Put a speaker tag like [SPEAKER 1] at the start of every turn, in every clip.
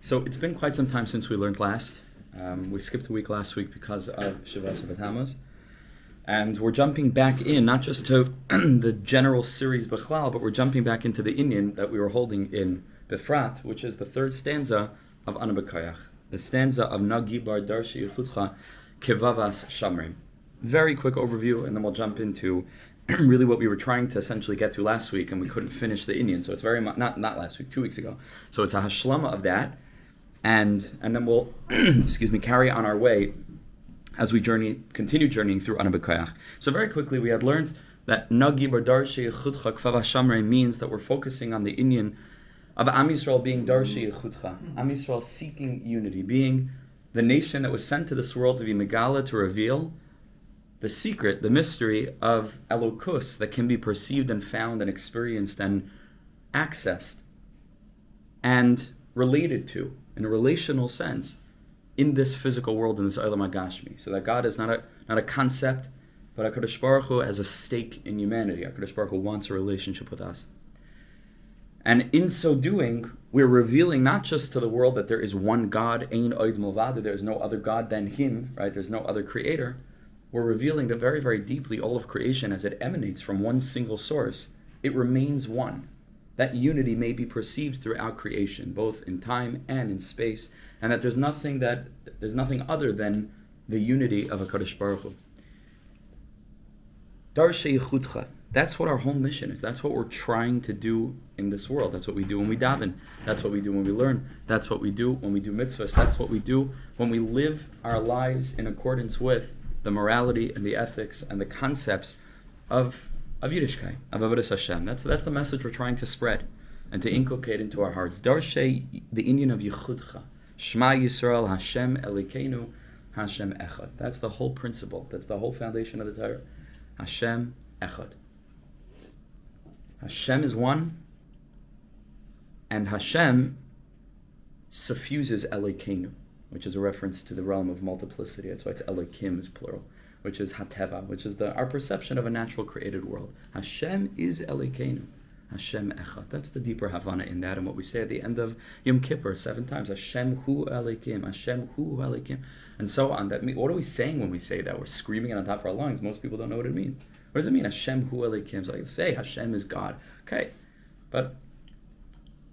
[SPEAKER 1] So it's been quite some time since we learned last. We skipped a week last week because of Shavas B'Tammuz. And we're jumping back in, not just to the general series B'chlal, but we're jumping back into the inyan that we were holding in Befrat, which is the third stanza of Ana B'Kayach, the stanza of Nagi Bar Darshi Yechutcha Kevavas Shamrim. Very quick overview, and then we'll jump into really what we were trying to essentially get to last week, and we couldn't finish the inyan. So it's very much, not last week, 2 weeks ago. So it's a hashlama of that, and then we'll carry on our way as we continue journeying through Ana B'Kayach. So very quickly, we had learned that Nagi Bar Darshi Yechutcha Kevavas Shamrim means that we're focusing on the inyan of Am Yisrael being Darshi Yechutcha, Am Yisrael seeking unity, being the nation that was sent to this world to be Megala, to reveal the secret, the mystery of Elokus that can be perceived and found and experienced and accessed and related to, in a relational sense, in this physical world, in this Olam HaGashmi. So that God is not a concept, but HaKadosh Baruch Hu has a stake in humanity. HaKadosh Baruch Hu wants a relationship with us. And in so doing, we're revealing not just to the world that there is one God, Ein Od Milvado, there is no other God than Him, right? There's no other creator. We're revealing that very, very deeply all of creation, as it emanates from one single source, it remains one. That unity may be perceived throughout creation, both in time and in space, and that there's nothing other than the unity of HaKadosh Baruch Hu. Darshei Yechutcha. That's what our whole mission is. That's what we're trying to do in this world. That's what we do when we daven. That's what we do when we learn. That's what we do when we do mitzvahs. That's what we do when we live our lives in accordance with the morality and the ethics and the concepts of Yiddishkeit, of Avodas Hashem. That's the message we're trying to spread and to inculcate into our hearts. Darshei, the inyan of Yechutcha. Shema Yisrael, Hashem Elokeinu, Hashem Echad. That's the whole principle. That's the whole foundation of the Torah. Hashem Echad. Hashem is one, and Hashem suffuses Elokeinu, which is a reference to the realm of multiplicity. That's why it's Elokim is plural, which is Hateva, which is our perception of a natural created world. Hashem is Elokeinu, Hashem Echad. That's the deeper Havana in that, and what we say at the end of Yom Kippur 7 times, Hashem Hu Elokim, Hashem Hu Elokim, and so on. What are we saying when we say that? We're screaming it on top of our lungs. Most people don't know what it means. What does it mean, Hashem Hu Elokim? So I say Hashem is God. Okay, but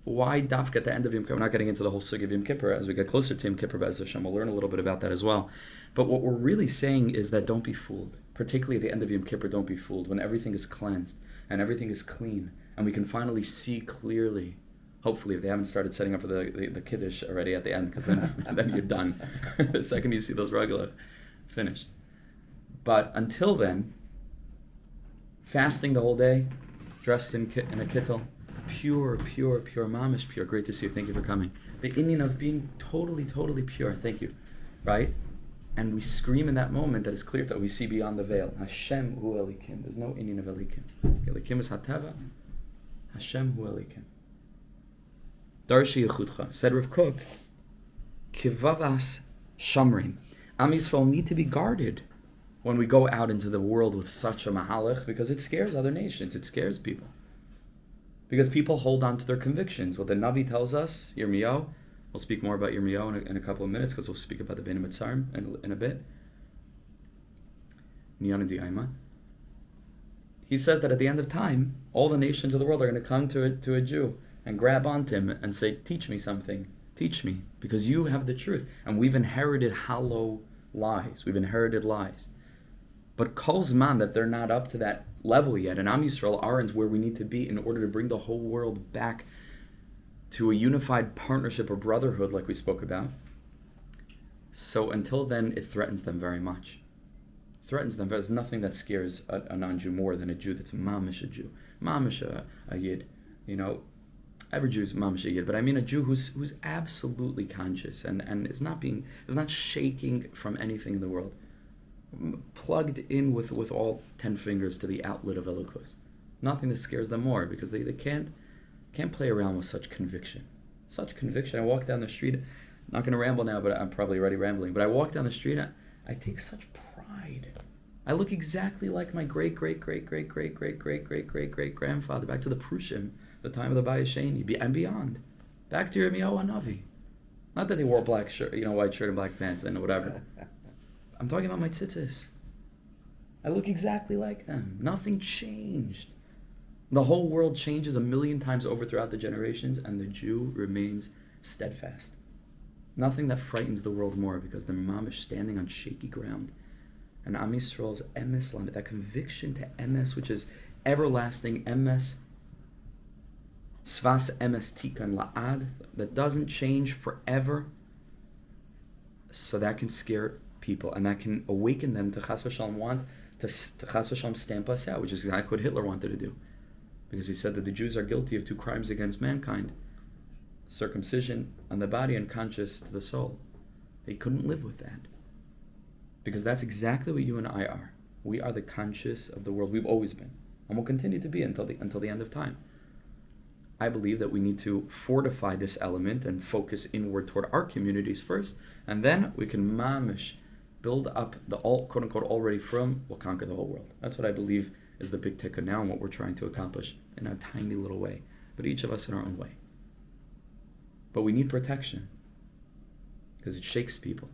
[SPEAKER 1] why dafka at the end of Yom Kippur? We're not getting into the whole sugi of Yom Kippur. As we get closer to Yom Kippur, Be'ez Hashem, we'll learn a little bit about that as well. But what we're really saying is that don't be fooled. Particularly at the end of Yom Kippur, don't be fooled. When everything is cleansed and everything is clean, and we can finally see clearly, hopefully, if they haven't started setting up for the Kiddush already at the end, because then you're done. The second you see those regular, finished. But until then, fasting the whole day, dressed in a kittel, pure mamish, pure. Great to see you. Thank you for coming. The inyan of being totally, totally pure. Thank you. Right? And we scream in that moment that it's clear that we see beyond the veil. Hashem hu Elokim. There's no inyan of Elokim. Elokim is Hateva. Hashem hu Elokim. Darshei Yechutcha. Said Rav Kook, Kivavas Shamrim. Am Yisrael need to be guarded when we go out into the world with such a mahalach, because it scares other nations. It scares people. Because people hold on to their convictions. What the Navi tells us, Yermiyahu, we'll speak more about Yermiyahu in a couple of minutes, because we'll speak about the Bein HaMetzarim in a bit. Niyan Di'ayman. He says that at the end of time, all the nations of the world are going to come to a Jew and grab onto him and say, teach me something. Teach me, because you have the truth. And we've inherited hollow lies. We've inherited lies. But kol zman that they're not up to that level yet, and Am Yisrael aren't where we need to be in order to bring the whole world back to a unified partnership or brotherhood like we spoke about. So until then, it threatens them very much. It threatens them. There's nothing that scares a non-Jew more than a Jew that's mamish a Jew. Mamish a Yid. You know, every Jew is mamish a Yid, but I mean a Jew who's absolutely conscious and is not shaking from anything in the world. Plugged in with all 10 fingers to the outlet of Elokus. Nothing that scares them more, because they can't play around with such conviction. Such conviction. I walk down the street, I'm not going to ramble now, but I'm probably already rambling, but I walk down the street, I take such pride. I look exactly like my great-great-great-great-great-great-great-great-great-grandfather, back to the Prushim, the time of the Bayesheni, and beyond. Back to Yirmiyahu Hanavi. Not that they wore black shirt, white shirt and black pants and whatever. I'm talking about my tzitzis. I look exactly like them. Nothing changed. The whole world changes 1,000,000 times over throughout the generations, and the Jew remains steadfast. Nothing that frightens the world more, because the mamish standing on shaky ground. And Am Yisrael's emes lamed, that conviction to emes, which is everlasting emes, svas emes tikan la'ad, that doesn't change forever. So that can scare people, and that can awaken them to chas v'shalom want to chas v'shalom stamp us out, which is exactly what Hitler wanted to do. Because he said that the Jews are guilty of 2 crimes against mankind: circumcision on the body and conscience to the soul. They couldn't live with that. Because that's exactly what you and I are. We are the conscience of the world. We've always been. And will continue to be until the end of time. I believe that we need to fortify this element and focus inward toward our communities first, and then we can mamish build up the quote-unquote already from will conquer the whole world. That's what I believe is the big tikkun now, and what we're trying to accomplish in a tiny little way, but each of us in our own way. But we need protection, because it shakes people.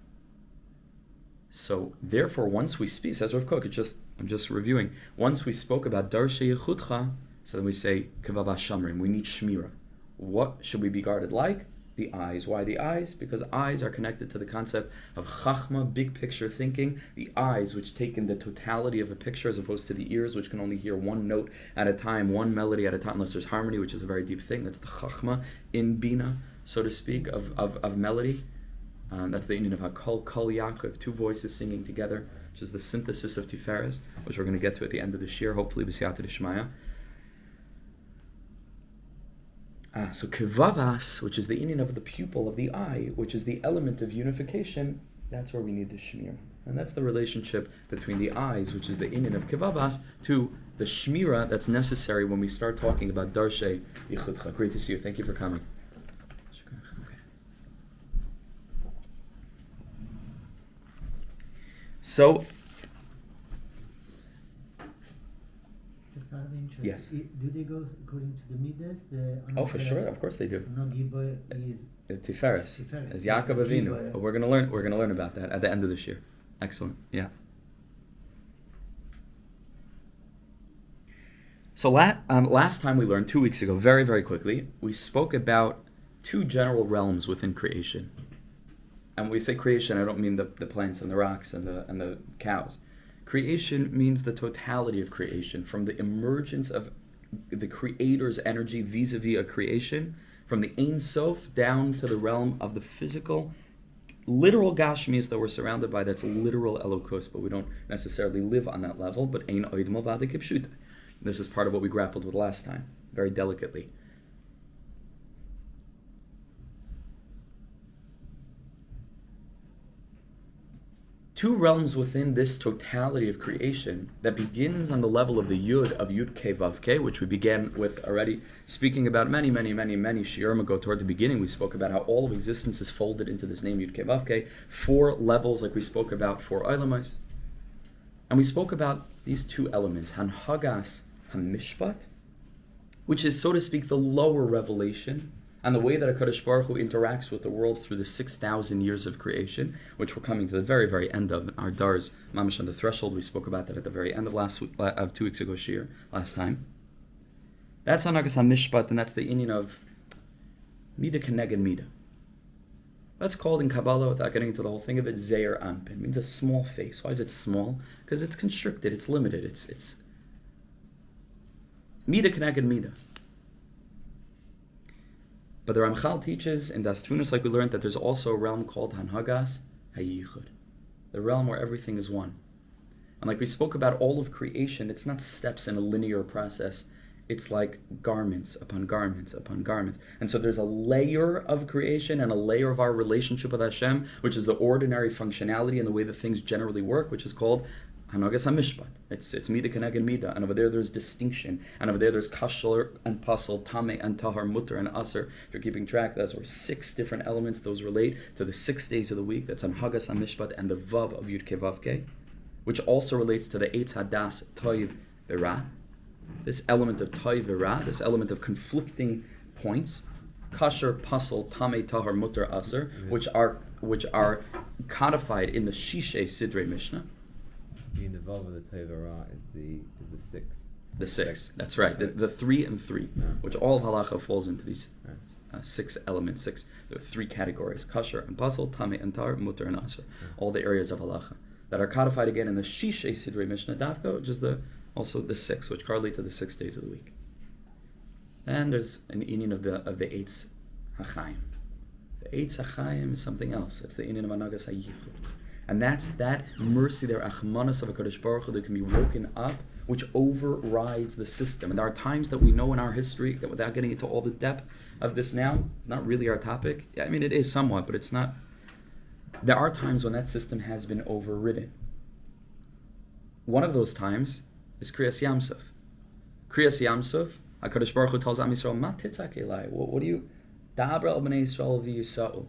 [SPEAKER 1] So therefore, once we speak, says Rav Kook, I'm just reviewing, once we spoke about Darshei Yechutcha, so then we say Kevav Shamrim, we need Shmira. What should we be guarded like? The eyes. Why the eyes? Because eyes are connected to the concept of Chachma, big picture thinking. The eyes, which take in the totality of a picture, as opposed to the ears, which can only hear one note at a time, one melody at a time, unless there's harmony, which is a very deep thing. That's the Chachma in Bina, so to speak, of melody. That's the union of Hakol, Kol Yaakov, 2 voices singing together, which is the synthesis of Tiferes, which we're going to get to at the end of this year, hopefully b'siyata d'shmaya. So Kevavas, which is the union of the pupil of the eye, which is the element of unification, that's where we need the Shmira. And that's the relationship between the eyes, which is the union of Kevavas, to the Shmira that's necessary when we start talking about Darshei Yechutcha. Great to see you. Thank you for coming. So,
[SPEAKER 2] just out of interest,
[SPEAKER 1] yes.
[SPEAKER 2] Do they go according to the midas?
[SPEAKER 1] For sure, of course they do.
[SPEAKER 2] So no giboy is
[SPEAKER 1] Tiferes, as Yaakov Avinu. But we're going to learn about that at the end of this year. Excellent, yeah. So last time we learned, 2 weeks ago, very, very quickly, we spoke about 2 general realms within creation. And when we say creation, I don't mean the plants and the rocks and the cows. Creation means the totality of creation, from the emergence of the Creator's energy vis-a-vis a creation, from the Ein Sof down to the realm of the physical, literal Gashmis that we're surrounded by, that's literal Elokos, but we don't necessarily live on that level, but Ein Oid Malvada Kipshuta. This is part of what we grappled with last time, very delicately. Two realms within this totality of creation that begins on the level of the Yud of Yud Ke Vav Ke, which we began with already speaking about many shiur ago. Toward the beginning, we spoke about how all of existence is folded into this name Yud Ke Vav Ke. 4 levels, like we spoke about, 4 Olamais. And we spoke about these 2 elements, Hanhagas HaMishpat, which is, so to speak, the lower revelation, and the way that HaKadosh Baruch Hu interacts with the world through the 6,000 years of creation, which we're coming to the very, very end of. Our Dars, Mamash on the Threshold, we spoke about that at the very end of 2 weeks ago, shiur, last time. That's Hanagas HaMishpat, and that's the union of Mida Keneged Mida. That's called in Kabbalah, without getting into the whole thing of it, Zeir Anpin. It means a small face. Why is it small? Because it's constricted, it's limited, it's Mida Keneged Mida. But the Ramchal teaches in Das Tfunos, like we learned, that there's also a realm called Hanhagas HaYichud, the realm where everything is one. And like we spoke about all of creation, it's not steps in a linear process. It's like garments upon garments upon garments. And so there's a layer of creation and a layer of our relationship with Hashem, which is the ordinary functionality and the way that things generally work, which is called Hanagas HaMishpat. It's Mida Keneged Mida, and over there there's distinction, and over there there's Kashler and Pasal, Tameh and Tahar, Mutter and Aser. If you're keeping track, those are 6 different elements. Those relate to the 6 days of the week. That's Hanagas HaMishpat and the Vav of Yud Ke Vav Ke, which also relates to the Eitz Hadas Toiv V'Ra. This element of Toiv V'Ra, this element of conflicting points, kasher, pasul, tamei, tahar, mutar, aser, which are codified in the Shishay Sidrei Mishnah.
[SPEAKER 3] The involved with the Torah is the six.
[SPEAKER 1] The six, that's right. The 3 and 3, which all of halacha falls into these 6 elements. There are 3 categories: kasher and pasul, tamei and tahar, mutar and aser. All the areas of halacha that are codified again in the Shishay Sidrei Mishnah Davka, which is also the 6, which correlate to the 6 days of the week. And there's an inyan of the Eitz HaChaim. The Eitz HaChaim is something else. It's the inyan of Anagas HaYichud. And that's that mercy, their achmanas of HaKadosh Baruch Hu that can be woken up, which overrides the system. And there are times that we know in our history, without getting into all the depth of this now, it's not really our topic. I mean, it is somewhat, but it's not. There are times when that system has been overridden. One of those times is Kriyas Yamsuf. Kriyas Yamsuf, HaKadosh Baruch Hu tells Am Yisrael, Ma titzak elai. What do you... Da'abra al b'nei Yisrael v'yisa'u.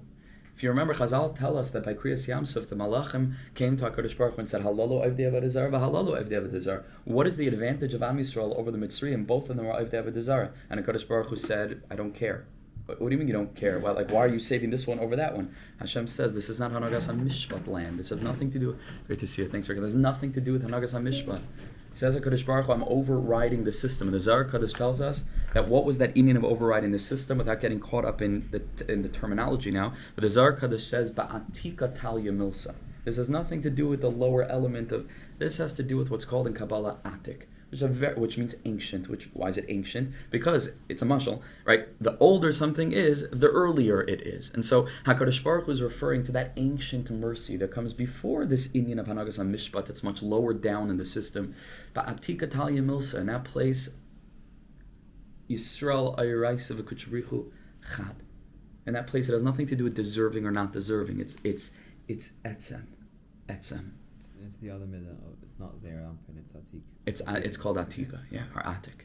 [SPEAKER 1] If you remember, Chazal tell us that by Kriyas Yamsuf, the Malachim came to HaKadosh Baruch Hu and said, Halalu avdei avodah zarah v'halalu avdei avodah zarah. What is the advantage of Am Yisrael over the Mitzrayim? Both of them are avdei avodah zarah. And HaKadosh Baruch Hu said, I don't care. What do you mean you don't care? Well, why are you saving this one over that one? Hashem says this is not Hanagas HaMishpat land. This has nothing to do... Great to see you. Thanks, Rick. There's nothing to do with Hanagas HaMishpat. He says, HaKadosh Baruch Hu, I'm overriding the system. And the Zohar Kadosh tells us that what was that inyan of overriding the system, without getting caught up in the terminology now. But the Zohar Kadosh says, Ba'atika talya milsa. This has nothing to do with the lower element of... This has to do with what's called in Kabbalah atik, which means ancient. Why is it ancient? Because it's a mashal, right? The older something is, the earlier it is. And so HaKadosh Baruch Hu is referring to that ancient mercy that comes before this inyan of Hanagas HaMishpat that's much lower down in the system. Ba'atika talya milsa, in that place, Yisrael ayiraisa v'kuchrichu chad. In that place, it has nothing to do with deserving or not deserving. It's etzem.
[SPEAKER 3] It's the other middle. It's not Zeram and it's Atik.
[SPEAKER 1] It's called Atika, yeah, or Atik,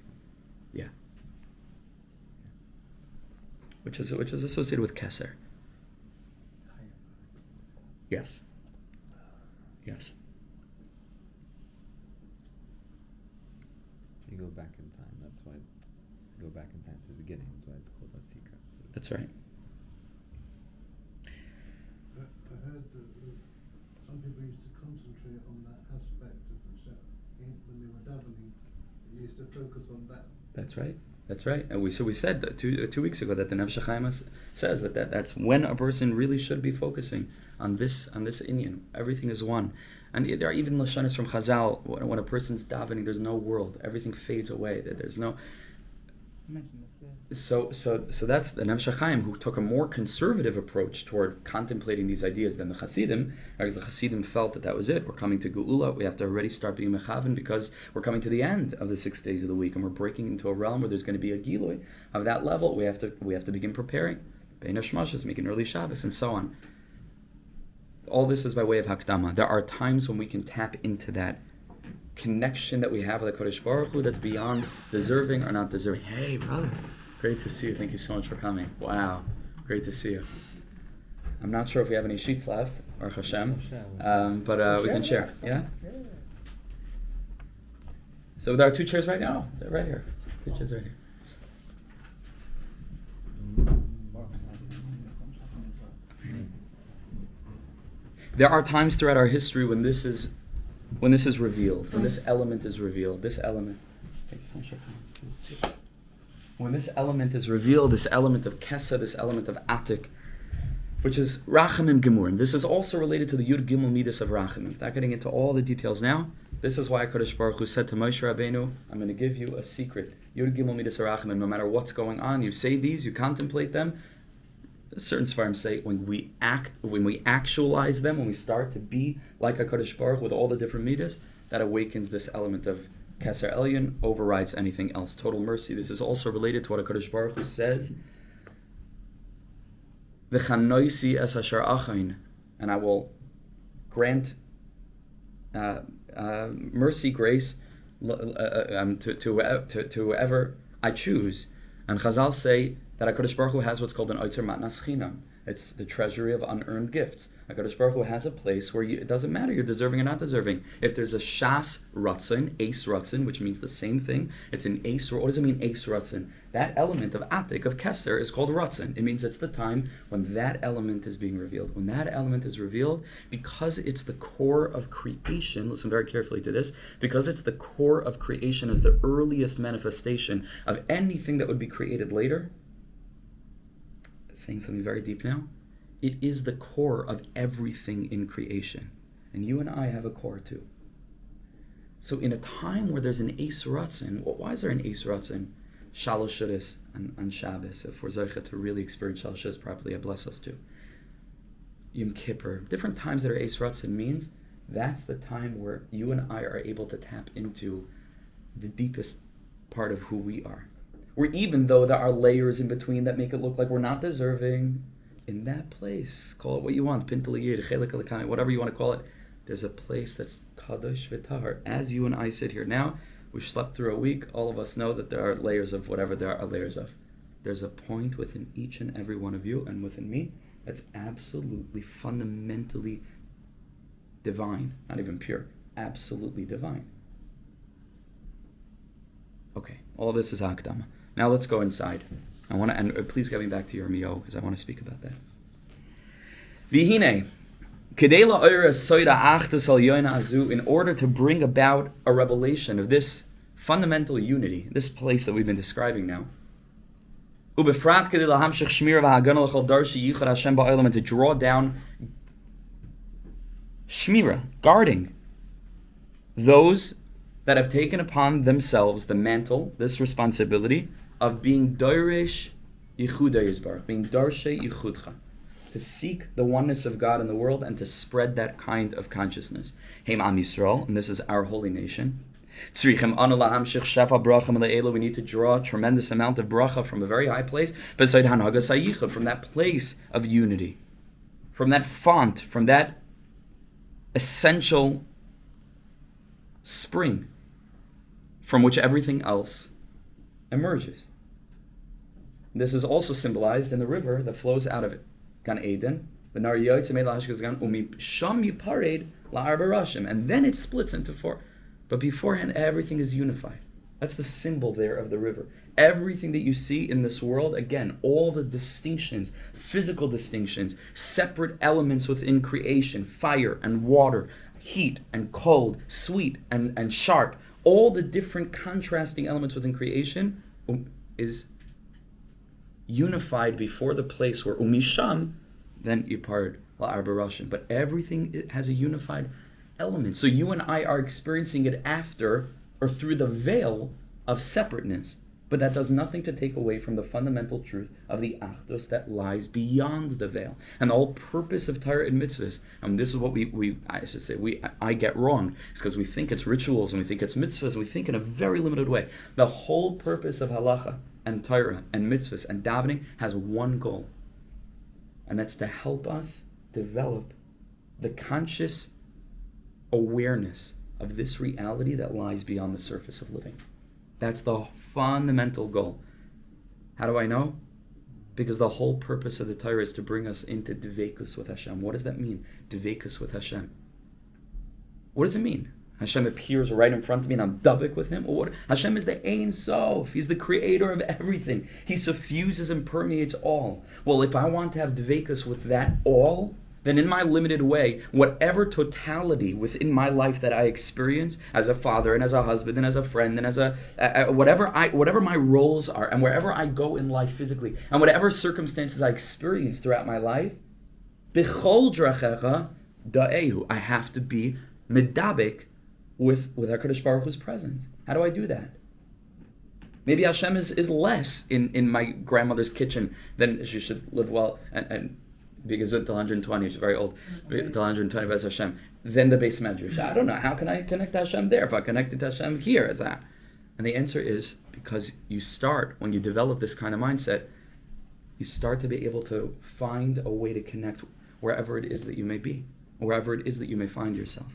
[SPEAKER 1] yeah. Which is associated with Keser. Yes.
[SPEAKER 3] You go back in time. That's why. You go back in time to the beginning. That's why it's called Atika.
[SPEAKER 1] That's right.
[SPEAKER 4] I heard that some people used to concentrate on that aspect of the when they were davening. They used to focus on that.
[SPEAKER 1] That's right. And we said that two weeks ago that the Nefesh HaChaim says that's when a person really should be focusing on this inyan. Everything is one. And there are even lashonos from Chazal when a person's davening, there's no world. Everything fades away. There's no. So that's the Nefesh HaChaim, who took a more conservative approach toward contemplating these ideas than the Hasidim, because the Hasidim felt that was it. We're coming to Geula. We have to already start being mechaven because we're coming to the end of the 6 days of the week, and we're breaking into a realm where there's going to be a Gilui of that level. We have to begin preparing. Bein HaShmashas, making early Shabbos, and so on. All this is by way of Hakdama. There are times when we can tap into that connection that we have with the Kodesh Baruch Hu that's beyond deserving or not deserving. Hey, brother. Great to see you. Thank you so much for coming. Wow. Great to see you. I'm not sure if we have any sheets left, or Hashem, but we can share. Yeah? So there are 2 chairs right now. They're right here. 2 chairs right here. There are times throughout our history when this is revealed, when this element is revealed. This element. Thank you so much for coming. When this element is revealed, this element of Kesa, this element of Atik, which is Rachamim Gemurim. This is also related to the Yud Gimel Midas of Rachamim. Without getting into all the details now, this is why HaKadosh Baruch Hu said to Moshe Rabbeinu, I'm going to give you a secret. Yud Gimel Midas of Rachamim. No matter what's going on, you say these, you contemplate them. Certain Sfarim say when we actualize them, when we start to be like HaKadosh Baruch Hu with all the different Midas, that awakens this element of Keser Elyon, overrides anything else. Total mercy. This is also related to what HaKadosh Baruch Hu says, V'chanoisi es asher achain, and I will grant mercy, grace to whoever I choose. And Chazal say that HaKadosh Baruch Hu has what's called an Oitzer Matnas Chinam. It's the treasury of unearned gifts. HaKadosh Baruch Hu has a place where it doesn't matter you're deserving or not deserving. If there's a Shas Ratzin, Ace Ratzin, which means the same thing, it's an Ace. What does it mean, Ace Ratzin? That element of Atik, of Keser, is called Ratzin. It means it's the time when that element is being revealed. When that element is revealed, because it's the core of creation, listen very carefully to this, because it's the core of creation as the earliest manifestation of anything that would be created later, saying something very deep now, it is the core of everything in creation. And you and I have a core too. So in a time where there's an Eis Ratzin, why is there an Eis Ratzin? Shalosh Shuddis on Shabbos. If we're Zocheh to really experience Shalosh Shuddis properly, I bless us too. Yom Kippur. Different times that are Eis Ratzin means that's the time where you and I are able to tap into the deepest part of who we are. Where even though there are layers in between that make it look like we're not deserving, in that place, call it what you want, Pintaliyid, Chelik Alikani, whatever you want to call it, there's a place that's Kadosh V'Tahar. As you and I sit here now, we've slept through a week, all of us know that there are layers of whatever there are layers of. There's a point within each and every one of you and within me that's absolutely, fundamentally divine, not even pure, absolutely divine. Okay, all this is Hakdama. Now let's go inside. I want to, and please get me back to Yermiyahu because I want to speak about that. Vihine, kedei la'oira soida achdas al yoina azu, in order to bring about a revelation of this fundamental unity, this place that we've been describing now. Ubefrat kedei lahamshich shmir v'hagana l'chol darshi yichad Hashem ba'olam, and to draw down shmira, guarding those that have taken upon themselves the mantle, this responsibility of being Doresh Yichudei Yisbarach, being Darshei Yichudcha, to seek the oneness of God in the world and to spread that kind of consciousness. Heim Am Yisrael, and this is our holy nation. Tzrichem anu lahamshich shefa bracha le'elu, we need to draw a tremendous amount of bracha from a very high place, beside hanhagas hayichud, from that place of unity, from that font, from that essential spring from which everything else emerges. This is also symbolized in the river that flows out of it. Gan Eden, and then it splits into four. But beforehand, everything is unified. That's the symbol there of the river. Everything that you see in this world, again, all the distinctions, physical distinctions, separate elements within creation, fire and water, heat and cold, sweet and sharp, all the different contrasting elements within creation is unified before the place where umisham, then yipard la'arba rashim. But everything has a unified element. So you and I are experiencing it after or through the veil of separateness. But that does nothing to take away from the fundamental truth of the achdus that lies beyond the veil. And the whole purpose of Torah and mitzvahs, and this is what I get wrong, is because we think it's rituals and we think it's mitzvahs, and we think in a very limited way. The whole purpose of halacha and Torah and mitzvahs and davening has one goal, and that's to help us develop the conscious awareness of this reality that lies beyond the surface of living. That's the fundamental goal. How do I know? Because the whole purpose of the Torah is to bring us into dveikus with Hashem. What does that mean? Dveikus with Hashem. What does it mean? Hashem appears right in front of me and I'm davik with Him? Or what? Hashem is the Ein Sof. He's the creator of everything. He suffuses and permeates all. Well, if I want to have dveikus with that all, then in my limited way, whatever totality within my life that I experience as a father and as a husband and as a friend and as a whatever my roles are, and wherever I go in life physically, and whatever circumstances I experience throughout my life, b'chol drachecha da'ehu, I have to be medabik with HaKadosh Baruch Hu's presence. How do I do that? Maybe Hashem is less in my grandmother's kitchen than she should live well and because until 120, she's very old, until 120 Bez Hashem, then the base medrash. I don't know, how can I connect to Hashem there if I connected to Hashem here? It's that. And the answer is because you start, when you develop this kind of mindset, you start to be able to find a way to connect wherever it is that you may be, wherever it is that you may find yourself.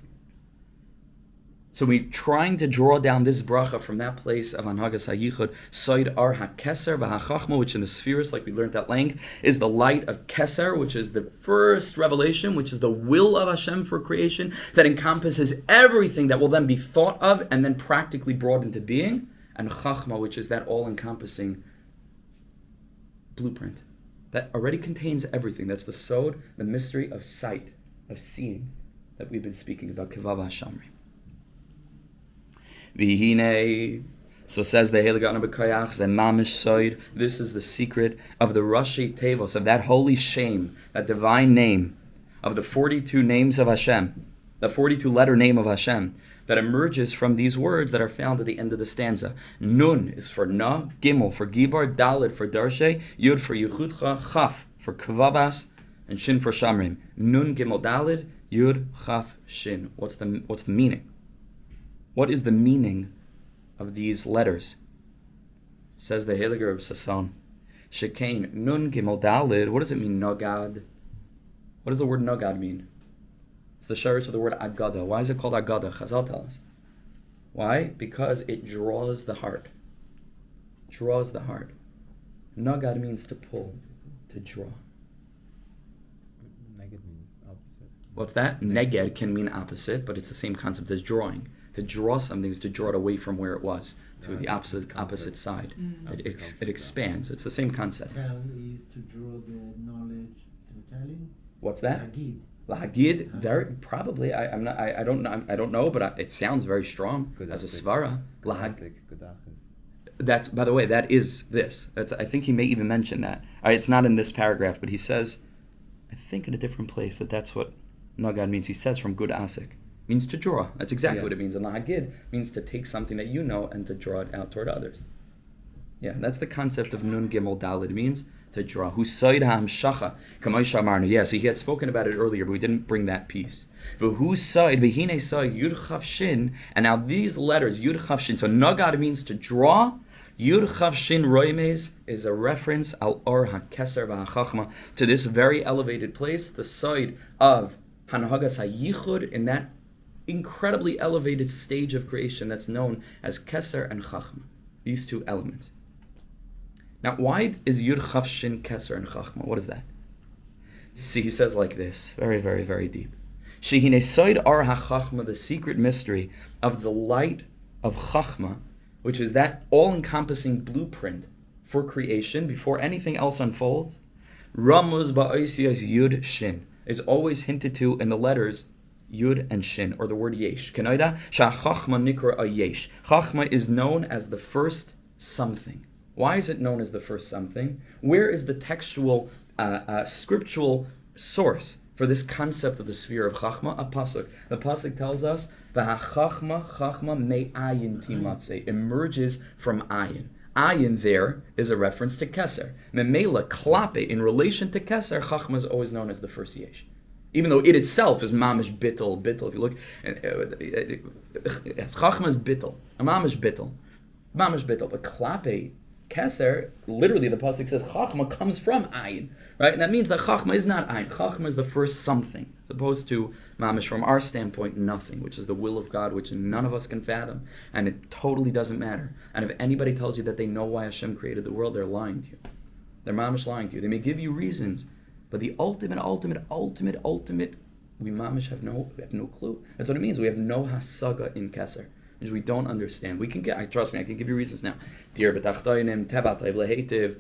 [SPEAKER 1] So we're trying to draw down this bracha from that place of Anhagas HaYichud, Soid Ar HaKeser VaHaChachma, which in the spheres, like we learned at length, is the light of Keser, which is the first revelation, which is the will of Hashem for creation, that encompasses everything that will then be thought of and then practically brought into being, and Chachma, which is that all-encompassing blueprint that already contains everything. That's the Sod, the mystery of sight, of seeing, that we've been speaking about, Kevav HaShamri. Vihine, so says the Heilig Adonai B'Koyach, Zemamish Soid. This is the secret of the rashei teivos, of that holy shame, that divine name, of the 42 names of Hashem, the 42-letter name of Hashem, that emerges from these words that are found at the end of the stanza. Nun is for Na, Gimel for Gibar, Dalid for Darshei, Yud for Yechutcha, Chaf for Kvabas, and Shin for Shamrim. Nun, Gimel, Dalid, Yud, Chaf, Shin. What's the meaning? What is the meaning of these letters? Says the Heilige Reb Sasson. Shekain, Nun Gimel Dalid. What does it mean, Nogad? What does the word Nogad mean? It's the shirish of the word Agada. Why is it called Agada? Chazal tell us. Why? Because it draws the heart. Draws the heart. Nogad means to pull, to draw.
[SPEAKER 3] Neged means opposite.
[SPEAKER 1] What's that? Neged can mean opposite, but it's the same concept as drawing. To draw something is to draw it away from where it was, to the opposite side. It expands. It's the same concept.
[SPEAKER 2] Tell is to draw the knowledge through telling.
[SPEAKER 1] What's that?
[SPEAKER 2] Hagid.
[SPEAKER 1] Lahagid, very probably. I don't know, but it sounds very strong as a svara. That's, by the way, that is this. I think he may even mention that. It's not in this paragraph, but he says, I think in a different place, that's what Nagad means. He says from good asik. Means to draw. That's exactly what it means. And lahagid means to take something that you know and to draw it out toward others. Yeah, that's the concept of Nun Gimel Dalid. Means to draw. Husayd ha'amshacha k'moisha amarnu. Yeah, so he had spoken about it earlier, but we didn't bring that piece. V'husayd v'hine sayd Yud Chav Shin. And now these letters, Yud Chav Shin. So Nagad means to draw. Yud Chav Shin Roimes is a reference al Or HaKeser v'HaChachma to this very elevated place, the side of Hanhagas HaYichud, in that incredibly elevated stage of creation that's known as Keser and Chachma, these two elements. Now, why is Yud Chav Shin Keser and Chachma? What is that? See, he says like this, very, very, very deep. Shehine Soid Ar HaChachma, the secret mystery of the light of Chachma, which is that all-encompassing blueprint for creation before anything else unfolds. Ramuz ba'oisiyas Yud Shin is always hinted to in the letters Yud and Shin, or the word Yesh. Kenoida sha'chachma nikra a Yesh. Chachma is known as the first something. Why is it known as the first something? Where is the textual, scriptural source for this concept of the sphere of Chachma? A pasuk. The pasuk tells us v'hachachma chachma me'ayin timatze, emerges from ayin. Ayin there is a reference to Keser. Memela klape, in relation to Keser, Chachma is always known as the first Yesh. Even though it itself is mamish bittel. If you look, Chachma is bittel, a mamish bittel. But klape, Keser, literally the pasuk says Chachma comes from ayin, right? And that means that Chachma is not ayin. Chachma is the first something, as opposed to mamish from our standpoint, nothing, which is the will of God, which none of us can fathom, and it totally doesn't matter. And if anybody tells you that they know why Hashem created the world, they're lying to you. They're mamish lying to you. They may give you reasons, but the ultimate, we mamish have no clue. That's what it means. We have no hasaga in Keser, which we don't understand. We can get, trust me, I can give you reasons now. Dir b'tachtoinim, tevatayv lehetiv,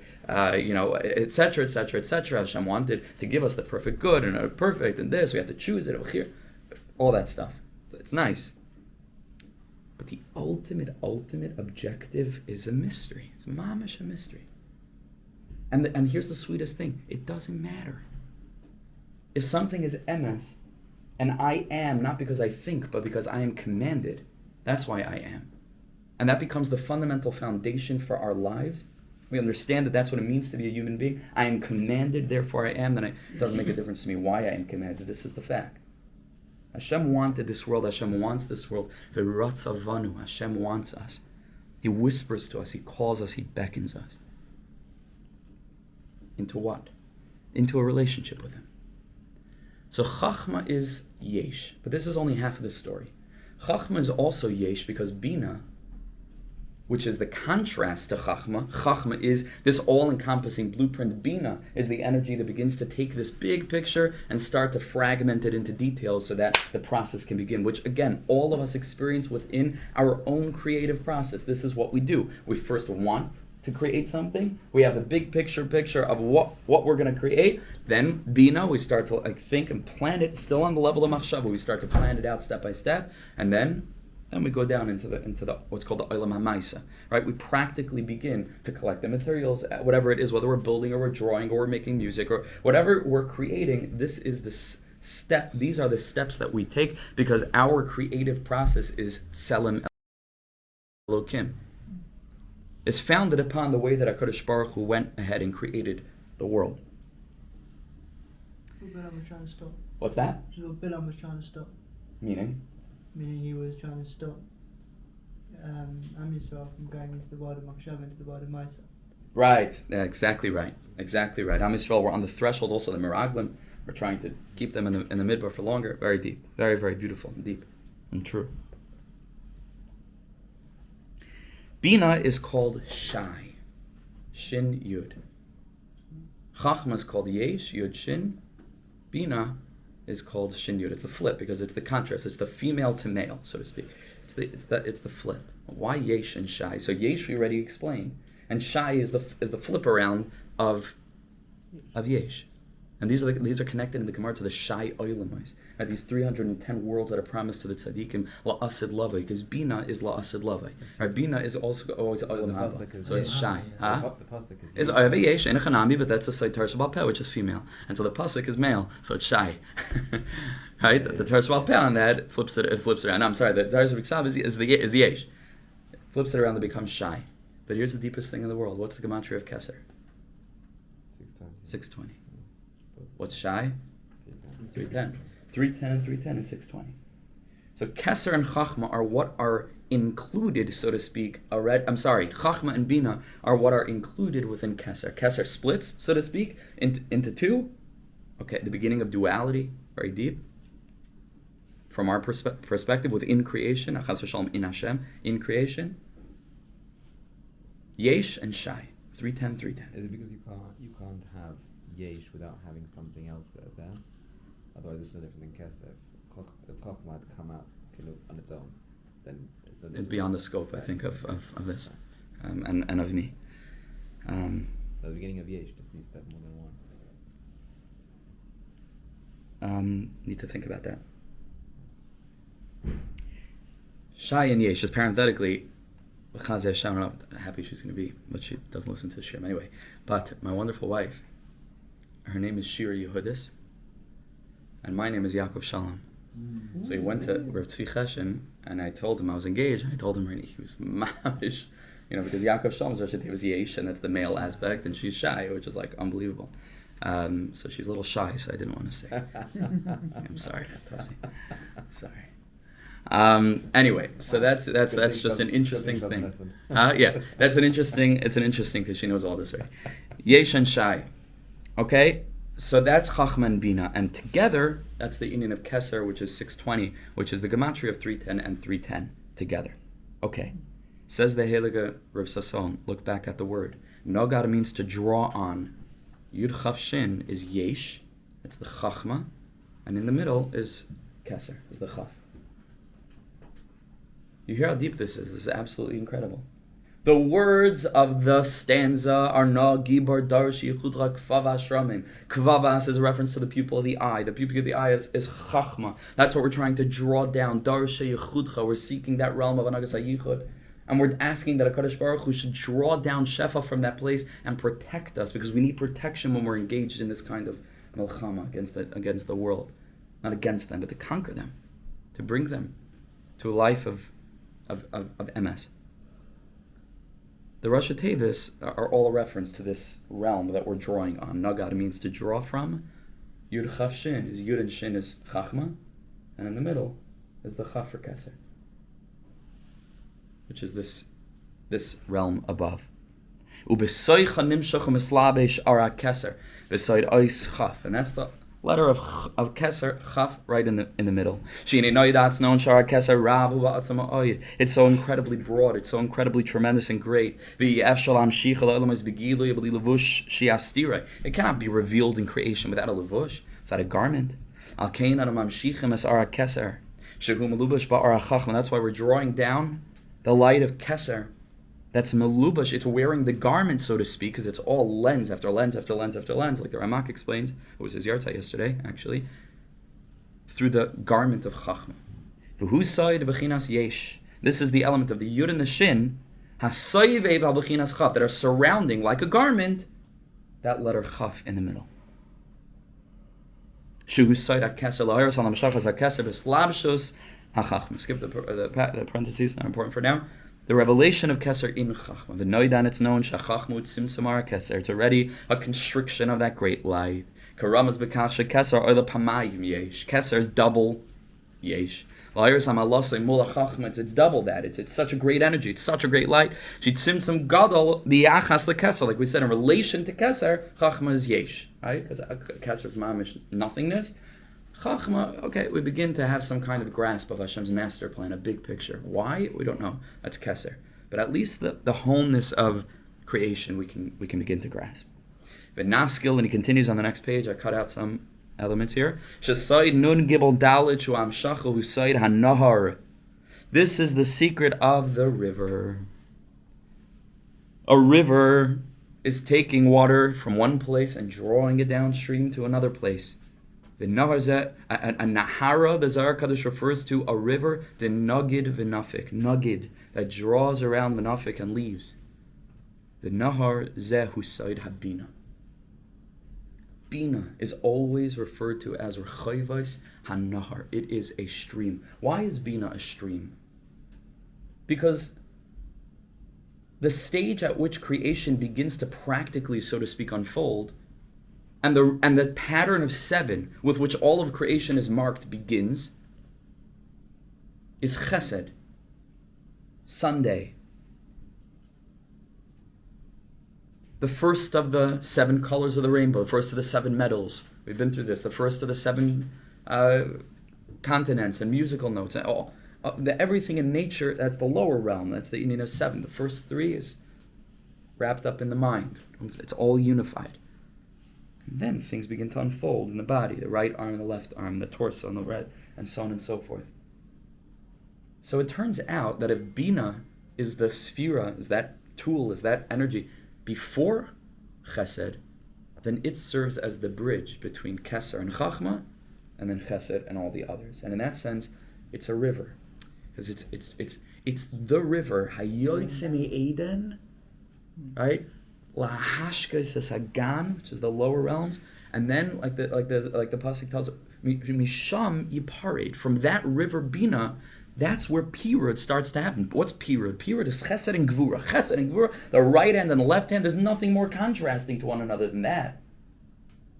[SPEAKER 1] etc. Hashem wanted to give us the perfect good and a perfect and this. We have to choose it over here. All that stuff. It's nice. But the ultimate objective is a mystery. It's mamish a mystery. And here's the sweetest thing. It doesn't matter. If something is emes, and I am, not because I think, but because I am commanded, that's why I am. And that becomes the fundamental foundation for our lives. We understand that that's what it means to be a human being. I am commanded, therefore I am. Then it doesn't make a difference to me why I am commanded. This is the fact. Hashem wanted this world. Hashem wants this world. V'ratzavanu. Hashem wants us. He whispers to us. He calls us. He beckons us. Into what? Into a relationship with Him. So Chachma is Yesh. But this is only half of the story. Chachma is also yesh because bina, which is the contrast to Chachma. Chachma is this all-encompassing blueprint. Bina is the energy that begins to take this big picture and start to fragment it into details so that the process can begin, which again, all of us experience within our own creative process. This is what we do. We first want to create something. We have a big picture of what we're going to create. Then Bina, we start to think and plan it, still on the level of Machshava. We start to plan it out step by step, and then we go down into the what's called the Olam HaMaisa, right? We practically begin to collect the materials, whatever it is, whether we're building or we're drawing or we're making music or whatever we're creating. This is the step. These are the steps that we take because our creative process is Tselem Elokim. Is founded upon the way that HaKadosh Baruch Hu went ahead and created the world.
[SPEAKER 5] Bilam was trying to stop.
[SPEAKER 1] What's that?
[SPEAKER 5] Bilam was trying to stop.
[SPEAKER 1] Meaning
[SPEAKER 5] He was trying to stop Am Yisrael from going into the world of Machshava, into the world of Maisa.
[SPEAKER 1] Right. Yeah, exactly right. Exactly right. Am Yisrael were on the threshold. Also the Meraglim. We're trying to keep them in the midbar for longer. Very deep. Very, very beautiful and deep and true. Bina is called Shai. Shin Yud. Chachma is called Yesh, Yud Shin. Bina is called Shin Yud. It's the flip because it's the contrast. It's the female to male, so to speak. It's the flip. Why Yesh and Shai? So Yesh we already explained, and Shai is the flip around of Yesh. And these are connected in the Gemara to the Shai Oilamais. Right, these 310 worlds that are promised to the tzaddikim, la'asid lavai, because Bina is la'asid lavai. Right, Bina is also always Oilam Haba. So it's Shai.
[SPEAKER 3] The pasuk
[SPEAKER 1] is Yesh and Chanami, but that's the side Tarsh Peh, which is female. And so the pasuk is male, so it's Shai. Right? The Tarsh Peh on that flips it around. No, I'm sorry, the Tarsh B'Ksav is Yesh. It flips it around to become Shai. But here's the deepest thing in the world. What's the gematria of Keser? 620. What's Shai? 310. 310 and 310 is 620. So Keser and Chachma are what are included, so to speak. Chachma and Bina are what are included within Keser. Keser splits, so to speak, into two. Okay, the beginning of duality, very deep. From our perspective, within creation, Achaz v'shalom in Hashem, in creation. Yesh and Shai, 310, 310.
[SPEAKER 3] Is it because you can't have Yesh without having something else there? Otherwise, it's no different than Kesef. If Chochmah had come out on its own, then
[SPEAKER 1] it's beyond the scope, I think, of this and of me.
[SPEAKER 3] The beginning of Yesh just needs to have more than one.
[SPEAKER 1] Need to think about that. Shai and Yesh, just parenthetically, Chazeh Hashem, I'm happy she's going to be, but she doesn't listen to the Shir anyway. But my wonderful wife, her name is Shiur Yehudis, and my name is Yaakov Shalom. So he went to Rav Tzvi Cheshen, and I told him I was engaged, and I told him he was mamish, because Yaakov Shalom's rashei was Yesh, and that's the male aspect, and she's Shai, which is like unbelievable. So she's a little shy, so I didn't want to say. I'm sorry, Tassi. Sorry. Anyway, so that's just an interesting thing. Yeah, it's an interesting thing because she knows all this already. Yesh and Shai. Okay, so that's Chachma and Bina, and together that's the union of Keser, which is 620, which is the gematria of 310 and 310 together. Okay, says the Heilige Reb Sasson. Look back at the word. Nogad means to draw on. Yud Chaf Shin is Yesh, that's the Chachma, and in the middle is Keser, is the Chaf. You hear how deep this is. This is absolutely incredible. The words of the stanza are Na Gibar Darshi Chudra Kvavas Ramim. Kvavas is a reference to the pupil of the eye. The pupil of the eye is Chachma. That's what we're trying to draw down. Darshi Chudra. We're seeking that realm of Anagas HaYichud. And we're asking that HaKadosh Baruch Hu should draw down Shefa from that place and protect us, because we need protection when we're engaged in this kind of Melchama against the world. Not against them, but to conquer them. To bring them to a life of MS. The rashei teivos are all a reference to this realm that we're drawing on. Nagad means to draw from. Yud Chaf Shin is Yud and Shin is Chachma, and in the middle is the Chaf for Keser, which is this realm above. Ubesoicha nimshach u'mislabesh ara Keser beside ois Chaf, and that's the letter of Keser, Chaf, right in the middle. It's so incredibly broad. It's so incredibly tremendous and great. It cannot be revealed in creation without a levush, without a garment. That's why we're drawing down the light of Keser. That's melubash. It's wearing the garment, so to speak, because it's all lens after lens after lens after lens, like the Ramak explains. It was his yartzeit yesterday, actually. Through the garment of Chachma. V'hu soid b'chinas yesh. This is the element of the Yud and the Shin, hasoivev al b'chinas Chaf, that are surrounding, like a garment, that letter Chaf in the middle. Shuhu soid ha-keser lahiras al hamshachas ha-keser b'slabshus ha-Chachma. Skip the parentheses, not important for now. The revelation of Keser in Chachma. The Noidan, it's known, Shachachma Tzimtzamar Keser. It's already a constriction of that great light. Karamas Bekach Keser Oila Pamayim Yesh. Keser is double Yesh. It's double that. It's such a great energy. It's such a great light. She tzimtzam gadol biyachas lekeser. Like we said, in relation to Keser, Chachma is Yesh. Right? Because Keser is mamish nothingness. Chachma, okay, we begin to have some kind of grasp of Hashem's master plan, a big picture. Why? We don't know. That's Keser. But at least the wholeness of creation we can begin to grasp. V'naskil, and he continues on the next page. I cut out some elements here. Shesaid nun gibel dalit shu amshachu husaid hanahar. This is the secret of the river. A river is taking water from one place and drawing it downstream to another place. The Nahara, the Zohar Kadosh refers to a river, the Nagid v'nafik, Nagid, that draws around Menafik and leaves. The Nahar Zeh Husaid Habina. Bina is always referred to as Rechayvais HaNahar. It is a stream. Why is Bina a stream? Because the stage at which creation begins to practically, so to speak, unfold, and the pattern of 7 with which all of creation is marked begins, is Chesed, Sunday. The first of the 7 colors of the rainbow, the first of the 7 metals. We've been through this. The first of the 7 continents and musical notes. And all. Everything in nature, that's the lower realm. That's the Indian of 7. The first 3 is wrapped up in the mind. It's all unified. And then things begin to unfold in the body, the right arm, the left arm, the torso, and the red, and so on and so forth. So it turns out that if Bina is the sphera, is that tool, is that energy before Chesed, then it serves as the bridge between Keser and Chachma, and then Chesed and all the others. And in that sense, it's a river, because it's the river Hayotzim Eden, right? Lahashkas Hagan, which is the lower realms, and then like the pasuk tells, Misham Yiparid, from that river Bina, that's where Pirud starts to happen. What's Pirud? Pirud is Chesed and Gvura. Chesed and Gvura, the right hand and the left hand. There's nothing more contrasting to one another than that.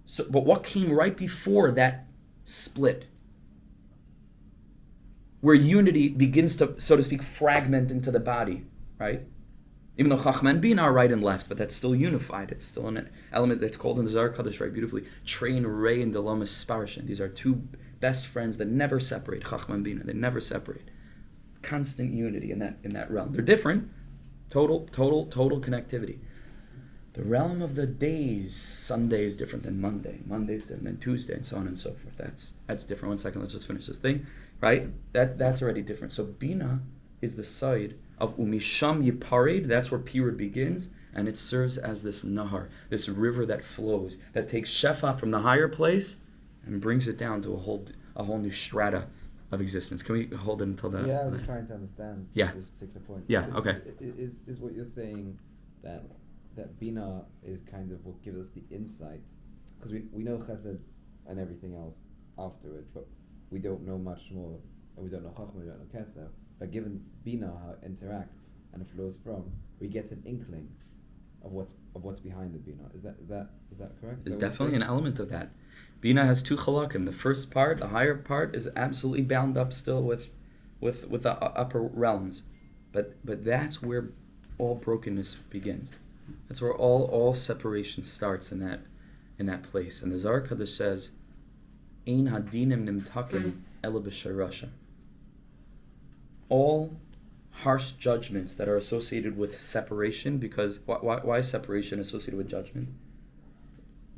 [SPEAKER 1] So, but what came right before that split, where unity begins to, so to speak, fragment into the body, right? Even though Chachma and Bina are right and left, but that's still unified. It's still an element that's called in the Zohar Kadosh very beautifully, Train Rei and Delamas Sparshin. These are 2 best friends that never separate, Chachma and Bina. They never separate. Constant unity in that realm. They're different. Total connectivity. The realm of the days, Sunday is different than Monday. Monday is different than Tuesday, and so on and so forth. That's different. 1 second, let's just finish this thing. Right? That's already different. So Bina is the side of Umisham Yiparid, that's where Pirud begins, and it serves as this Nahar, this river that flows, that takes Shefa from the higher place and brings it down to a whole new strata of existence. Can we hold it until that?
[SPEAKER 3] Yeah, I was trying to understand this particular point.
[SPEAKER 1] Yeah, okay.
[SPEAKER 3] Is what you're saying that Bina is kind of what gives us the insight? Because we know Chesed and everything else after it, but we don't know much more, and we don't know Chachma, we don't know Keser. But given Bina, how it interacts and it flows from, we get an inkling of what's behind the Bina. Is that correct?
[SPEAKER 1] It's definitely an element of that. Bina has 2 chalakim. The first part, the higher part, is absolutely bound up still with the upper realms, but that's where all brokenness begins. That's where all separation starts in that place. And the Zohar Kadosh says, Ein hadinim nimtakim ela b'sharashim. All harsh judgments that are associated with separation, because why is separation associated with judgment?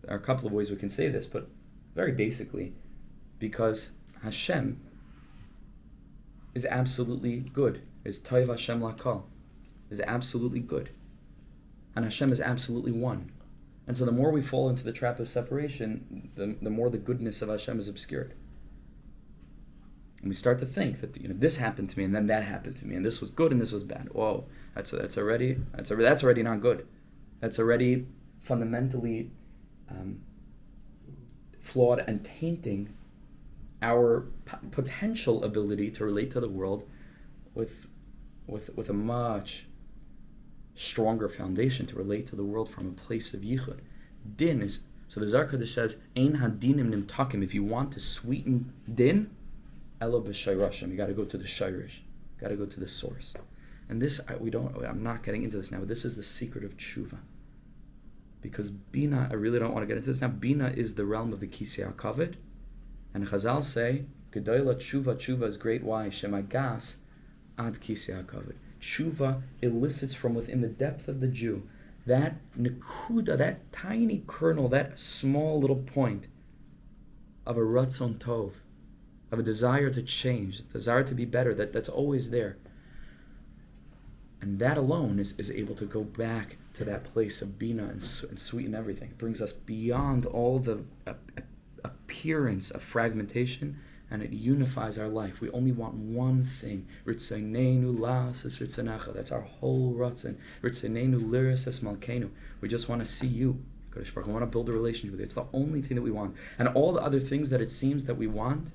[SPEAKER 1] There are a couple of ways we can say this, but very basically, because Hashem is absolutely good, is Taiv Hashem Lakal, is absolutely good, and Hashem is absolutely one. And so the more we fall into the trap of separation, the more the goodness of Hashem is obscured. And we start to think that this happened to me, and then that happened to me, and this was good, and this was bad. Whoa, that's already not good. That's already fundamentally flawed and tainting our potential ability to relate to the world with a much stronger foundation, to relate to the world from a place of yichud. Din is, so the Zohar Kodesh says, Ein hadinim nimtakim. If you want to sweeten din, elo b'shayrashim. You got to go to the shayrish. Got to go to the source. And this, I'm not getting into this now, but this is the secret of tshuva. Because Bina, I really don't want to get into this now, Bina is the realm of the Kisei HaKavod. And Chazal say, Gedoyla tshuva is great. Why? Shemagas ad Kisei HaKavod. Tshuva elicits from within the depth of the Jew that nekuda, that tiny kernel, that small little point of a ratzon tov, of a desire to change, a desire to be better, that's always there. And that alone is able to go back to that place of Bina and sweeten everything. It brings us beyond all the appearance of fragmentation, and it unifies our life. We only want one thing. Ritzaneinu la'asas ritzanacha. That's our whole ratzon. Ritzaneinu lirisas malkeinu. We just want to see you. Kodesh Baruch Hu, we want to build a relationship with you. It's the only thing that we want. And all the other things that it seems that we want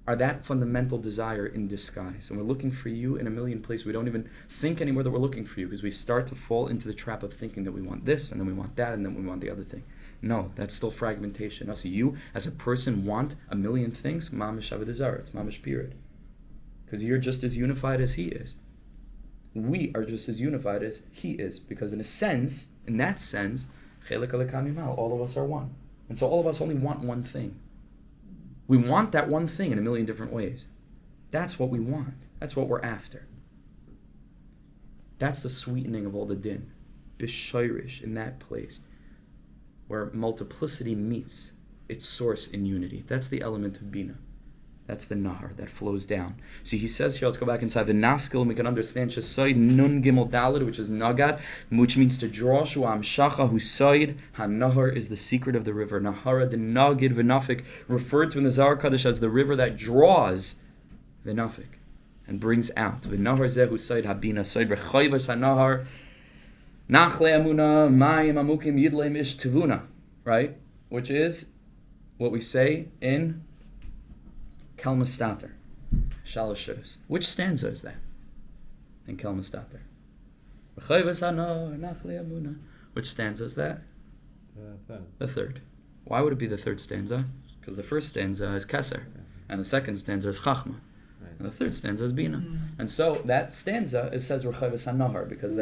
[SPEAKER 1] are that fundamental desire in disguise. And we're looking for you in a million places. We don't even think anymore that we're looking for you, because we start to fall into the trap of thinking that we want this, and then we want that, and then we want the other thing. No, that's still fragmentation. So you, as a person, want a million things. Mamish avodah zarah. It's mamish period. Because you're just as unified as he is. We are just as unified as he is. Because in that sense, chelek alekam yimal, all of us are one. And so all of us only want one thing. We want that one thing in a million different ways. That's what we want. That's what we're after. That's the sweetening of all the din. B'shayrish, in that place where multiplicity meets its source in unity. That's the element of Bina. That's the Nahar that flows down. See, he says here, let's go back inside the Naskil, and we can understand Shesoid Nun Gimel Dalid, which is Nagad, which means to draw. Shua Amshacha Husoid. HaNahar is the secret of the river. Nahara the Nagid V'nafik, referred to in the Zohar Kodesh as the river that draws V'nafik and brings out. V'nahar Zeh Husoid Habina Soid Rechayvas HaNahar Nachle Amuna Mayim Amukim Yidleim Ish Tevuna, right? Which is what we say in Kelmastater, Shalashos. Which stanza is that in Kelmastater? Which stanza is that? The third. Why would it be the third stanza? Because the first stanza is Keser, and the second stanza is Chachma, and the third stanza is Bina. And so that stanza, it says Rechayvas HaNahar, because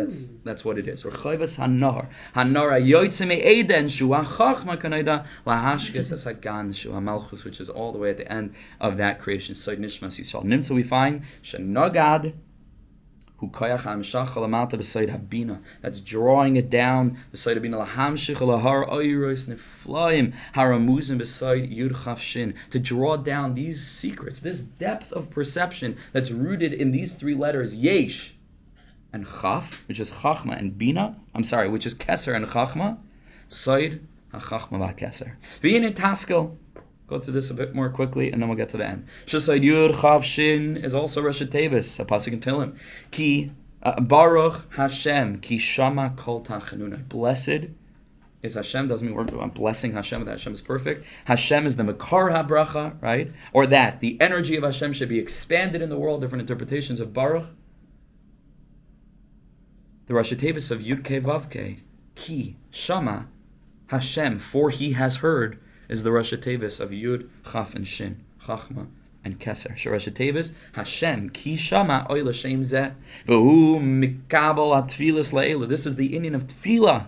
[SPEAKER 1] that's what it is. Rechayvas HaNahar. HaNahar yoytze me'eden shua chachma kanayda lahashkes asagan shua malchus, which is all the way at the end of that creation. Soid nishmas Yisrael. Nimtza we find shenagad hu koyach hamshach alamata b'soid habina. That's drawing it down. B'soid habina lahamshich alahar oyros neflaim haramuzim b'soid yud chaf shin. To draw down these secrets, this depth of perception that's rooted in these three letters, yesh and chaf, which is chachma, and bina. Which is keser and chachma. Soid ha-chachma va-keser. V'yin taskel. Go through this a bit more quickly, and then we'll get to the end. Shesoid Yud Chav Shin is also rashei teivos, a pasuk in Tehillim. Ki Baruch Hashem, ki Shama Kol Tachanuna. Blessed is Hashem. Doesn't mean we're blessing Hashem, that Hashem is perfect. Hashem is the Makar HaBracha, right? Or that the energy of Hashem should be expanded in the world. Different interpretations of Baruch. The rashei teivos of Yud Kei Vav Kei, ki Shama Hashem, for He has heard, is the rashei teivos of Yud, Chaf, and Shin, Chachma, and Keser. Rashei teivos, Hashem, Ki Shama, Oy L'Shem Zeh, V'hu Mikabel HaTfilas La'ela. This is the Indian of Tefillah.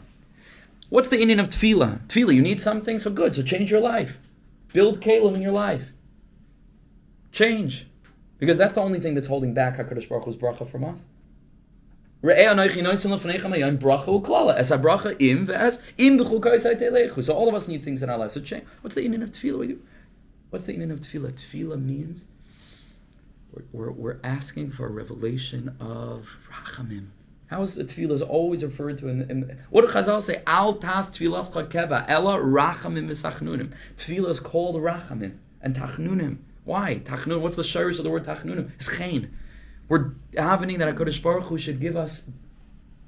[SPEAKER 1] What's the Indian of Tefillah? Tefillah, you need something? So good, so change your life. Build Caleb in your life. Change. Because that's the only thing that's holding back HaKadosh Baruch Hu's bracha from us. So all of us need things in our lives. So change. What's the meaning of tefillah? What's the meaning of tefillah? Tefillah means we're asking for a revelation of rachamim. How is the tefillah is always referred to in what do Chazal say? Al tas tefillas keva ella rachamim v'sachnunim. Tefillah is called rachamim and tachnunim. Why? Tachnun. What's the shiur of the word tachnunim? It's chen. We're davening that HaKadosh Baruch Hu should give us,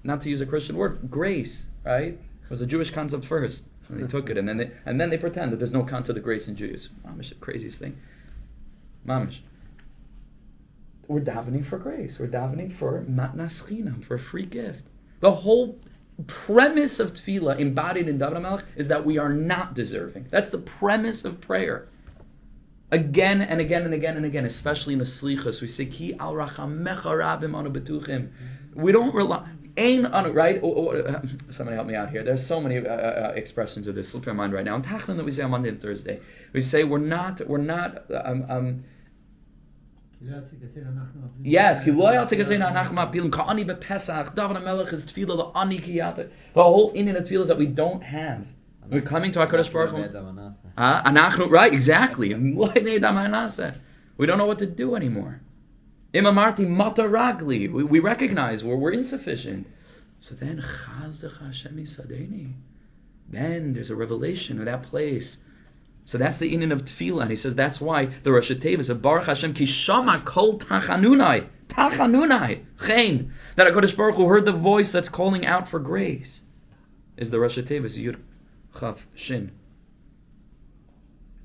[SPEAKER 1] not to use a Christian word, grace. Right? It was a Jewish concept first. And they took it, and then they pretend that there's no concept of grace in Judaism. Mamish, the craziest thing. Mamish. We're davening for grace. We're davening for matnas chinam, for a free gift. The whole premise of tefillah embodied in David HaMelech is that we are not deserving. That's the premise of prayer. Again and again and again and again, especially in the slichas, we say, Ki al rachamecha rabim anu betuchim. We don't rely, right? Somebody help me out here. There's so many expressions of this slipping my mind right now. In Tachnun that we say on Monday and Thursday, we say we're not. Yes, the whole inyan of tefillah is that we don't have. We're coming to HaKadosh Baruch Hu. Right, exactly. We don't know what to do anymore. Imamarti mata ragli. We recognize we're insufficient. So then, then there's a revelation of that place. So that's the inyan of tefillah. And he says that's why the rashei teivos of Baruch Hashem ki shama kol tachanunai chen, that HaKadosh Baruch Hu heard the voice that's calling out for grace, is the rashei teivos yud chav shin.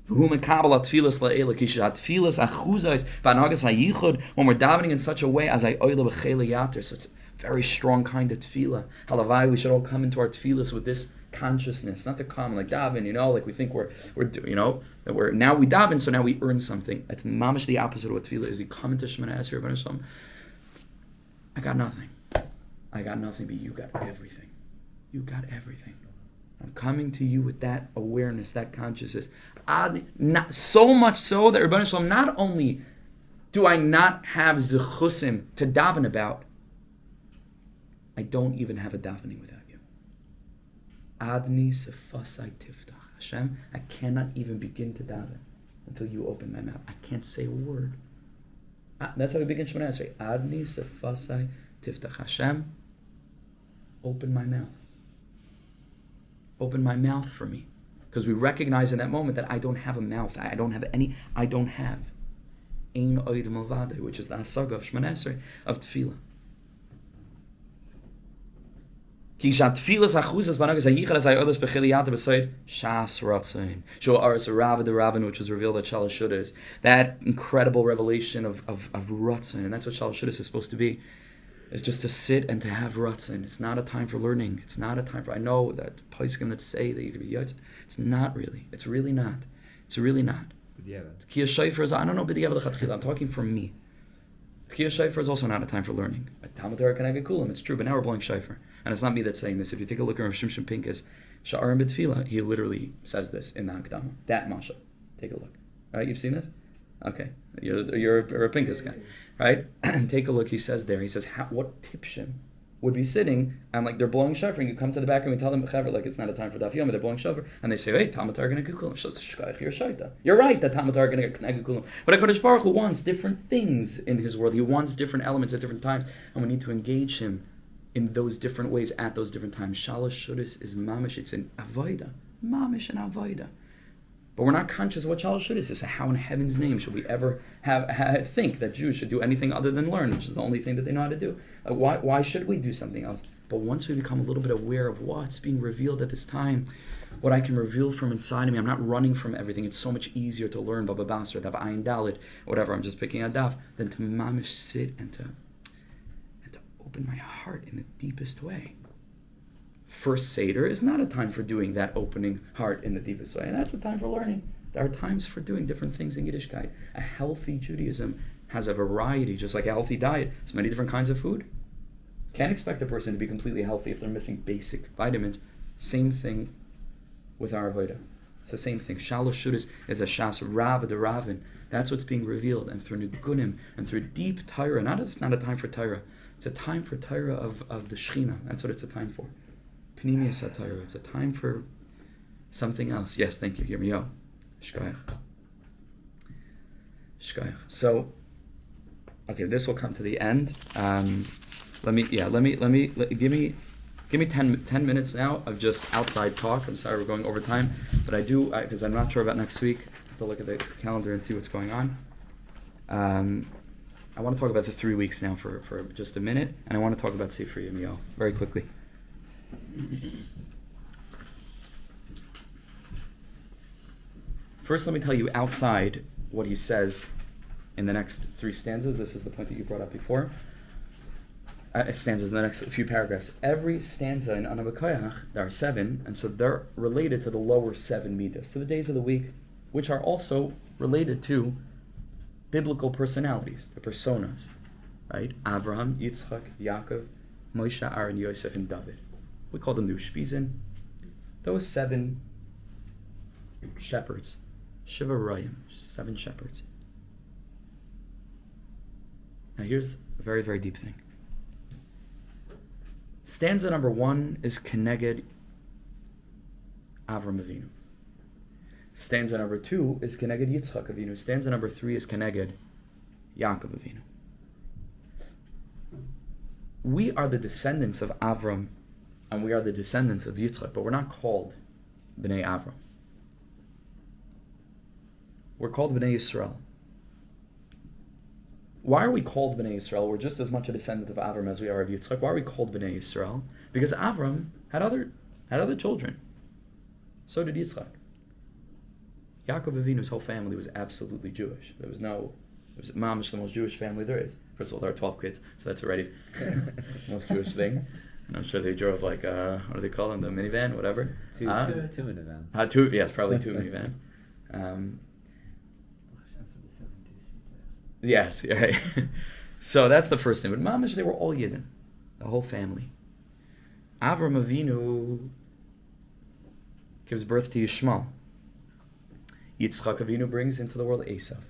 [SPEAKER 1] When we're davening in such a way as I oile b'chele yater, so it's a very strong kind of tefillah. Halavai, we should all come into our tefillahs with this consciousness, not to come like daven, like we think that we're now we daven, so now we earn something. It's mamish the opposite of what tefillah is. You come into Shemana Esrei, I got nothing, but you got everything. You got everything. I'm coming to you with that awareness, that consciousness. Not so much so that Rebbeinu Shalom, not only do I not have zechusim to daven about, I don't even have a davening without you. Adni sefasai tiftach. Hashem, I cannot even begin to daven until you open my mouth. I can't say a word. That's how we begin Shemana Esrei. Adni sefasai tiftach. Hashem, open my mouth. Open my mouth for me. Because we recognize in that moment that I don't have a mouth. I don't have. Ein oid malvade, which is the hasaga of Shemana Esrei, of tefillah. Ki shat tefillas achuzas banagas hayichad as hayodas bechiliyata b'soid shas ratzain. Sho aras ravad Ravin, which was revealed at Shalosh Shudas. That incredible revelation of ratzain, and that's what Shalosh Shudas is supposed to be. Is just to sit and to have ratzain. It's not a time for learning. It's not a time for. I know that poskim that say that you can be yotz. It's not really. It's really not. It's really not. Tkiyah shayfer is. I don't know. I'm talking for me. Tkiyah shayfer is also not a time for learning. Talmud Torah can get kulam. It's true, but now we're blowing shayfer, and it's not me that's saying this. If you take a look at Rav Shimshon Pincus, Sha'arim B'Tefillah, he literally says this in the Hakdama. That mashal. Take a look. All right, you've seen this? Okay, you're a Pincus guy, right? And take a look. He says there. He says, what tipshim would be sitting and like they're blowing shofar, and you come to the back and we tell them like it's not a time for daf yomi. They're blowing shofar, and they say, "Hey, Talmud Torah gonna kulam." You're right that Talmud Torah gonna kulam. But HaKadosh Baruch Hu wants different things in His world. He wants different elements at different times, and we need to engage Him in those different ways at those different times. Shalosh Shudas is mamish. It's an avoida, mamish and avoida. But we're not conscious of what Shalosh Shudas is. So how in heaven's name should we ever think that Jews should do anything other than learn, which is the only thing that they know how to do? Why should we do something else? But once we become a little bit aware of what's being revealed at this time, what I can reveal from inside of me, I'm not running from everything. It's so much easier to learn Baba Basra, Dav Ayin Dalit, whatever, I'm just picking a daf, than to mamish sit and to open my heart in the deepest way. First Seder is not a time for doing that opening heart in the deepest way, and that's a time for learning. There are times for doing different things in Yiddishkeit. A healthy Judaism has a variety, just like a healthy diet. There's many different kinds of food. Can't expect a person to be completely healthy if they're missing basic vitamins. Same thing with our Avodah. It's the same thing. Shalosh Shudas is a Shas Rav de Ravin. That's what's being revealed, and through Nigunim, and through deep Torah. It's not a time for Torah. It's a time for Torah of the Shechina. That's what it's a time for. Pnimius HaTorah. It's a time for something else. Yes, thank you. Yermiyahu. Shkoyach. So, okay, this will come to the end. Give me 10 minutes now of just outside talk. I'm sorry we're going over time, but I do, because I'm not sure about next week. I have to look at the calendar and see what's going on. I want to talk about the 3 weeks now for just a minute, and I want to talk about Sefer Yermiyahu very quickly. First, let me tell you outside what he says in the next 3 stanzas. This is the point that you brought up before. Stanzas in the next few paragraphs. Every stanza in Anabakoyach, there are 7, and so they're related to the lower 7 midas, to the days of the week, which are also related to biblical personalities, the personas, right? Abraham, Yitzchak, Yaakov, Moshe, Aaron, Yosef, and David. We call them the Ushpizin. Those 7 shepherds, Shiva Royim, 7 shepherds. Now here's a very, very deep thing. Stanza number 1 is Keneged Avram Avinu. Stanza number 2 is Keneged Yitzchak Avinu. Stanza number 3 is Keneged Yaakov Avinu. We are the descendants of Avram, and we are the descendants of Yitzchak, but we're not called Bnei Avram. We're called Bnei Yisrael. Why are we called Bnei Yisrael? We're just as much a descendant of Avram as we are of Yitzchak. Why are we called Bnei Yisrael? Because Avram had other children. So did Yitzchak. Yaakov Avinu's whole family was absolutely Jewish. It was mamish, the most Jewish family there is. First of all, there are 12 kids, so that's already the most Jewish thing. And I'm sure they drove what do they call them, the minivan, whatever.
[SPEAKER 3] Two minivans.
[SPEAKER 1] Probably 2 minivans. Yes, right. So that's the first thing. But mamish, they were all Yidden, the whole family. Avram Avinu gives birth to Yishmael. Yitzchak Avinu brings into the world Esav.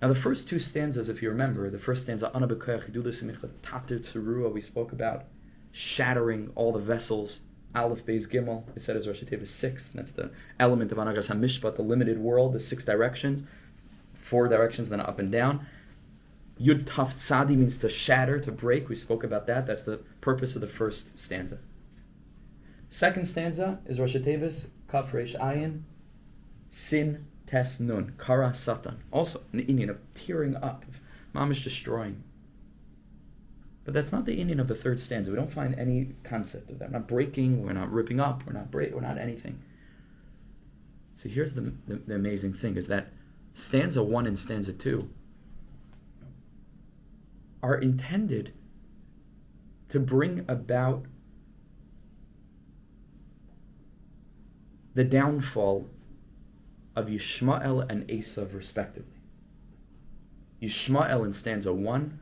[SPEAKER 1] Now the first 2 stanzas, if you remember, the first stanza, Ana b'koyach gedulas u'mincha tater tzurua, we spoke about shattering all the vessels. Aleph, Beis, Gimel, it said as rashei teivos 6. That's the element of Anagas HaMishpat, the limited world, the 6 directions. 4 directions, then up and down. Yud Taf Tzadi means to shatter, to break. We spoke about that. That's the purpose of the first stanza. Second stanza is rashei teivos Kaf Reish Ayin Sin Tes Nun Kara Satan. Also an Indian of tearing up, of mamish destroying. But that's not the Indian of the third stanza. We don't find any concept of that. We're not breaking. We're not ripping up. We're not anything. So here's the amazing thing: is that stanza 1 and stanza 2 are intended to bring about the downfall of Yishmael and Esav respectively. Yishmael in stanza 1,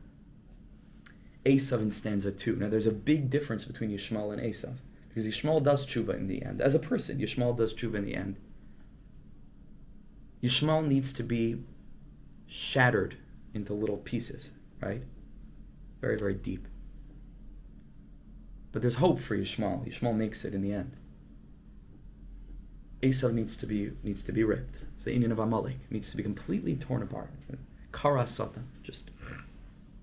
[SPEAKER 1] Esav in stanza 2. Now there's a big difference between Yishmael and Esav, because Yishmael does tshuva in the end. As a person, Yishmael does tshuva in the end. Yishmael needs to be shattered into little pieces, right? Very, very deep. But there's hope for Yishmael. Yishmael makes it in the end. Esav needs to be ripped. It's the Indian of Amalek. It needs to be completely torn apart. Kara Satan, just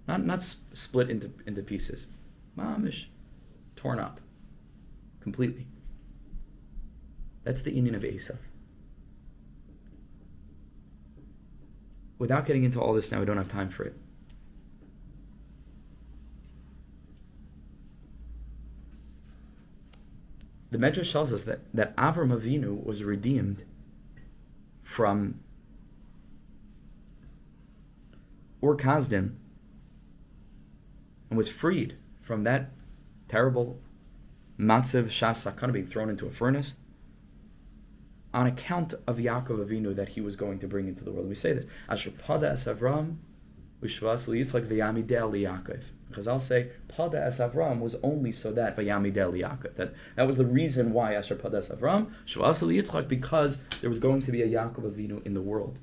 [SPEAKER 1] not split into pieces. Mamish, torn up completely. That's the Indian of Esav. Without getting into all this now, we don't have time for it. The Medrash tells us that Avram Avinu was redeemed from Ur Kasdim and was freed from that terrible matzav shas sakana, being thrown into a furnace, on account of Yaakov Avinu that he was going to bring into the world. We say this: Asher pada es Avram u'shvas liYitzchak v'yamideh liYaakov. Chazal say, Pada es Avram was only so that Vayamidel Yaakov. That was the reason why Asher Pada es Avram, Shvasa Yitzchak, because there was going to be a Yaakov Avinu in the world.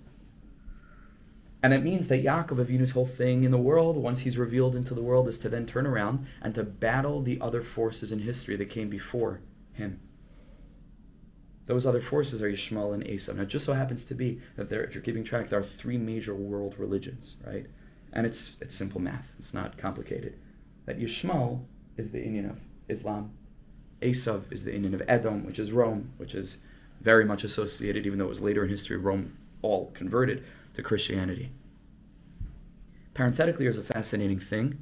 [SPEAKER 1] And it means that Yaakov Avinu's whole thing in the world, once he's revealed into the world, is to then turn around and to battle the other forces in history that came before him. Those other forces are Yishmael and Esav. Now, it just so happens to be that if you're keeping track, there are 3 major world religions, right? And it's simple math. It's not complicated. That Yishmael is the Indian of Islam. Esav is the Indian of Edom, which is Rome, which is very much associated, even though it was later in history, Rome all converted to Christianity. Parenthetically, there's a fascinating thing,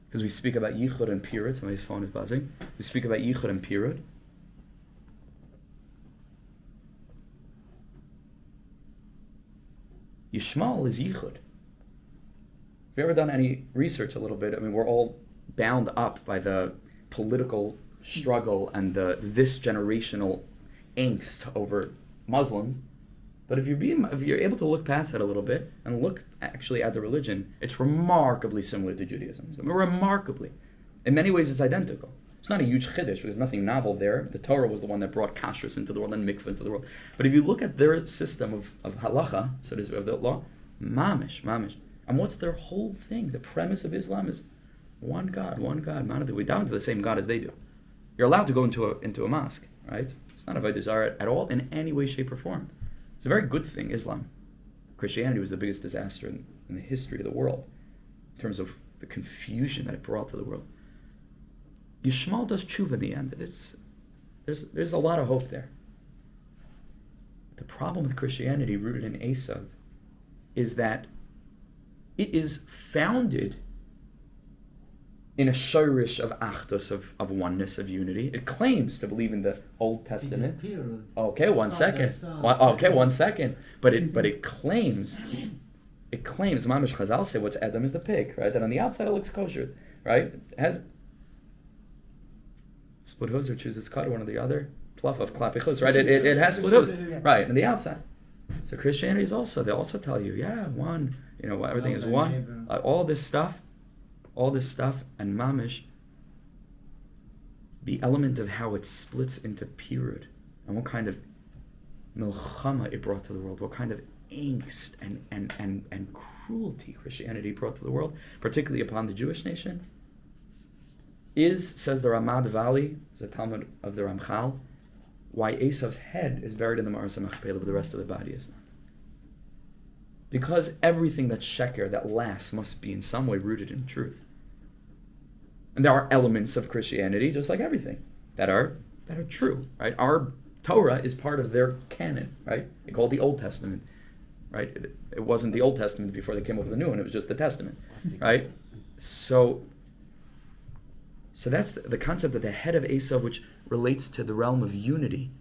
[SPEAKER 1] because we speak about Yichud and Pirud. Somebody's phone is buzzing. We speak about Yichud and Pirud. Yishmael is Yichud. Have you ever done any research a little bit? I mean, we're all bound up by the political struggle and this generational angst over Muslims. But if you're able to look past that a little bit and look actually at the religion, it's remarkably similar to Judaism. So remarkably. In many ways, it's identical. It's not a huge chiddush, because nothing novel there. The Torah was the one that brought kashrus into the world and mikvah into the world. But if you look at their system of halacha, so to speak, of the law, mamish. And what's their whole thing? The premise of Islam is one God. We down to the same God as they do. You're allowed to go into a mosque, right? It's not avodah zarah at all in any way, shape, or form. It's a very good thing, Islam. Christianity was the biggest disaster in the history of the world in terms of the confusion that it brought to the world. Yishmael does tshuva in the end. There's a lot of hope there. The problem with Christianity, rooted in Esav, is that it is founded in a shirish of achdus, of oneness, of unity. It claims to believe in the Old Testament. Okay, one second. But it claims, Mamish Chazal say what's Edom is the pig, right? That on the outside it looks kosher, right? It has split hooves or chooses cut, one or the other. Fluff of klapichus, right? It has split hooves, right? On the outside. So Christianity is also, they also tell you, one, everything is one. All this stuff, and mamish, the element of how it splits into pirud, and what kind of milchama it brought to the world, what kind of angst and cruelty Christianity brought to the world, particularly upon the Jewish nation, says the Ramad Valley, the Talmud of the Ramchal, why Esav's head is buried in the Ma'aras HaMachpelah, but the rest of the body is not. Because everything that's sheker, that lasts, must be in some way rooted in truth. And there are elements of Christianity, just like everything, that are true, right? Our Torah is part of their canon, right? They call it the Old Testament, right? It wasn't the Old Testament before they came up with the new one, it was just the Testament, right? So that's the concept of the head of Esav, which relates to the realm of unity,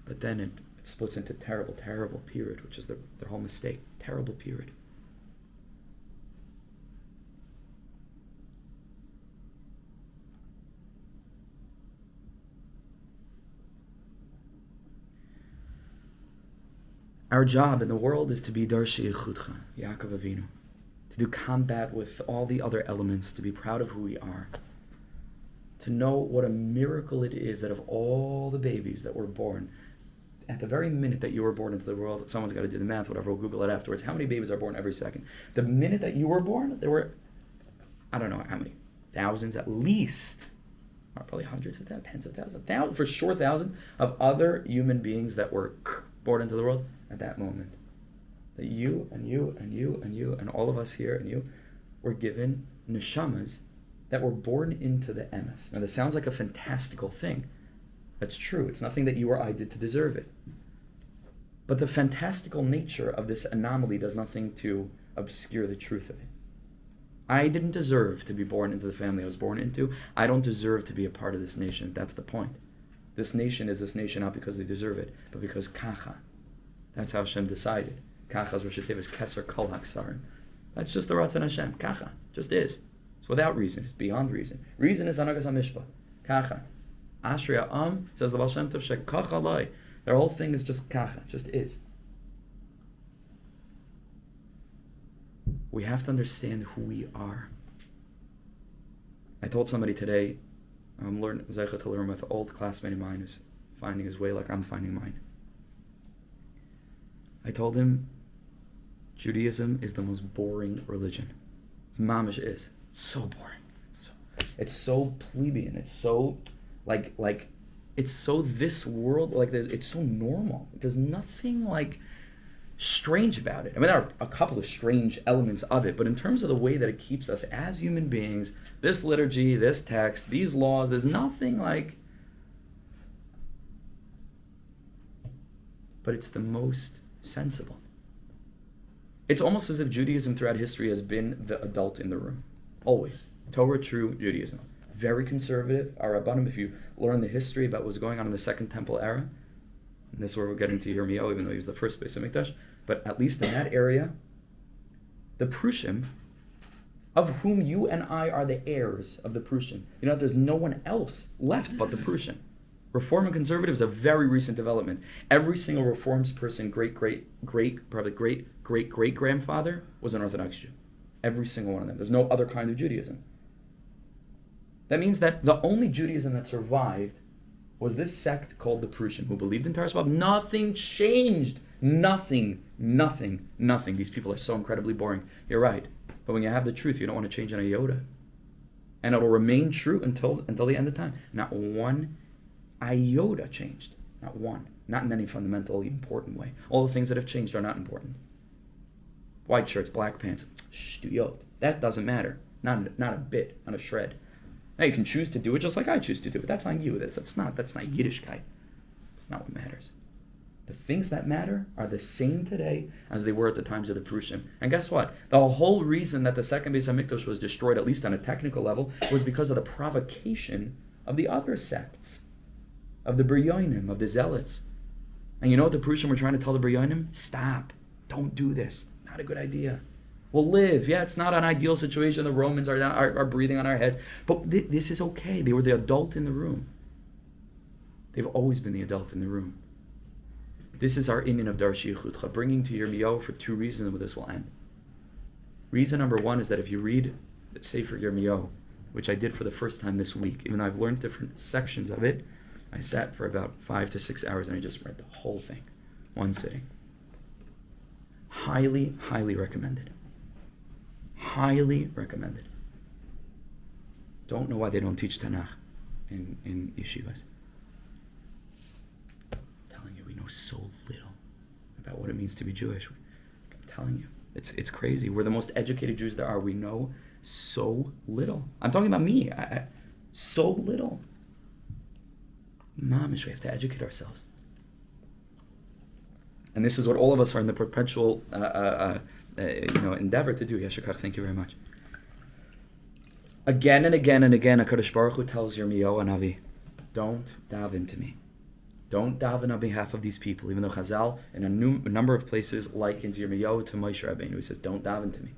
[SPEAKER 1] but then it splits into terrible, terrible period, which is their whole mistake. Terrible period. Our job in the world is to be Darshei Echutcha, Yaakov Avinu, to do combat with all the other elements, to be proud of who we are, to know what a miracle it is that of all the babies that were born, at the very minute that you were born into the world, someone's got to do the math, whatever, we'll Google it afterwards, how many babies are born every second? The minute that you were born, there were, I don't know how many, thousands at least, or probably hundreds of thousands, tens of thousands, for sure thousands of other human beings that were born into the world at that moment. That you and you and you and you and all of us here and you were given neshamas that were born into the emes. Now this sounds like a fantastical thing. That's true. It's nothing that you or I did to deserve it. But the fantastical nature of this anomaly does nothing to obscure the truth of it. I didn't deserve to be born into the family I was born into. I don't deserve to be a part of this nation. That's the point. This nation is this nation not because they deserve it, but because kacha. That's how Hashem decided. Kacha's rashei teivos keser kol haksarim. That's just the Ratzon Hashem. Kacha. Just is. It's without reason. It's beyond reason. Reason is anagas hamishpah. Kacha. Ashrei ha'am, says the Baal Shem Tov, shekacha lai. Their whole thing is just kacha. Just is. We have to understand who we are. I told somebody today, I'm Zeicha to learn with an old classmate of mine who's finding his way like I'm finding mine. I told him, Judaism is the most boring religion. It's mamish is. It's so boring. It's so plebeian. It's so like it's so this world, like it's so normal. There's nothing like strange about it. I mean, there are a couple of strange elements of it, but in terms of the way that it keeps us as human beings, this liturgy, this text, these laws, there's nothing like. But it's the most sensible. It's almost as if Judaism throughout history has been the adult in the room. Always. Torah, true Judaism. Very conservative. Our Rabbanim, if you learn the history about what was going on in the Second Temple era, and this is where we're getting to Yermiyahu, even though he was the first Beis HaMikdash, but at least in that area, the Prushim, of whom you and I are the heirs of the Prushim. You know, there's no one else left but the Prushim. Reform and conservative is a very recent development. Every single Reforms person, great-great-grandfather was an Orthodox Jew. Every single one of them. There's no other kind of Judaism. That means that the only Judaism that survived was this sect called the Prushim, who believed in Torah Shabbat. Nothing changed. Nothing. These people are so incredibly boring. You're right. But when you have the truth, you don't want to change an iota. And it'll remain true until the end of time. Not one iota changed. Not one. Not in any fundamentally important way. All the things that have changed are not important. White shirts, black pants. Shtuyot. That doesn't matter. Not a bit. Not a shred. Now you can choose to do it just like I choose to do it. That's on you. That's not Yiddishkeit. It's not what matters. The things that matter are the same today as they were at the times of the Prushim. And guess what? The whole reason that the second Beis HaMikdash was destroyed, at least on a technical level, was because of the provocation of the other sects, of the Biryonim, of the Zealots. And you know what the Prushim were trying to tell the Biryonim? Stop. Don't do this. Not a good idea. We'll live. Yeah, it's not an ideal situation. The Romans are breathing on our heads. But this is okay. They were the adult in the room. They've always been the adult in the room. This is our inyan of Darshi Yichudcha, bringing to Yermiyahu for two reasons, and this will end. Reason number one is that if you read the Sefer Yermiyahu, which I did for the first time this week, even though I've learned different sections of it, I sat for about 5 to 6 hours and I just read the whole thing, one sitting. Highly, highly recommended. Highly recommended. Don't know why they don't teach Tanakh in yeshivas. I'm telling you, we know so little about what it means to be Jewish. I'm telling you, it's crazy. We're the most educated Jews there are. We know so little. I'm talking about me. So little. Mamish, we have to educate ourselves. And this is what all of us are in the perpetual endeavor to do. Yeshakach, thank you very much. Again and again and again, HaKadosh Baruch Hu tells Yirmiyahu and Avi, don't daven to me. Don't daven on behalf of these people, even though Chazal, in a number of places, likens Yirmiyahu to Moshe Rabbeinu. He says, don't daven to me.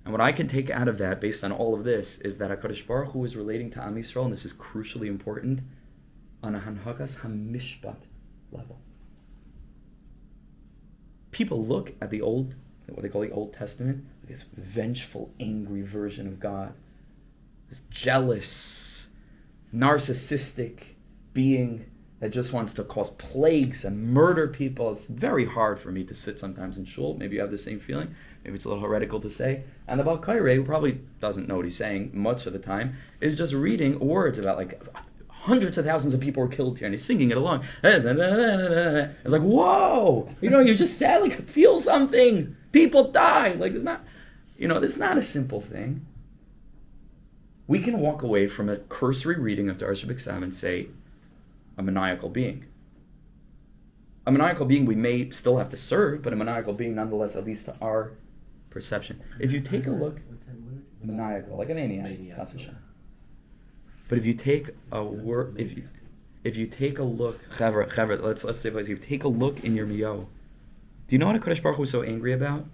[SPEAKER 1] And what I can take out of that, based on all of this, is that HaKadosh Baruch Hu is relating to Am Yisrael, and this is crucially important, on a Hanhagas HaMishpat level. People look at the what they call the Old Testament, this vengeful, angry version of God, this jealous, narcissistic being that just wants to cause plagues and murder people. It's very hard for me to sit sometimes in shul. Maybe you have the same feeling. Maybe it's a little heretical to say. And the Baal Kaireh, who probably doesn't know what he's saying much of the time, is just reading words about like hundreds of thousands of people were killed here, and he's singing it along. It's like, whoa! You just sad, like, feel something. People die. Like, it's not, this is not a simple thing. We can walk away from a cursory reading of Darsha B'Ksav and say, a maniacal being. A maniacal being we may still have to serve, but a maniacal being nonetheless, at least to our perception. If you take a look,
[SPEAKER 2] What's that word?
[SPEAKER 1] maniacal, like a maniac.
[SPEAKER 2] Maniac.
[SPEAKER 1] That's for sure. But if you take a word, if you take a look, Chavra, let's say if you take a look in Yirmiyahu, do you know what HaKadosh Baruch Hu was so angry about?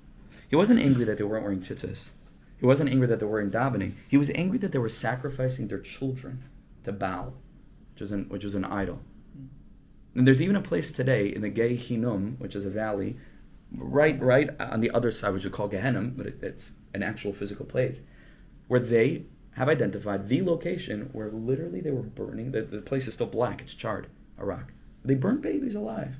[SPEAKER 1] He wasn't angry that they weren't wearing tzitzis. He wasn't angry that they weren't davening. He was angry that they were sacrificing their children to Baal, which was an idol. And there's even a place today in the Gei Hinnom, which is a valley, right on the other side, which we call Gehenna, but it's an actual physical place. where they have identified the location where literally they were burning. The place is still black. It's charred, a rock. They burnt babies alive.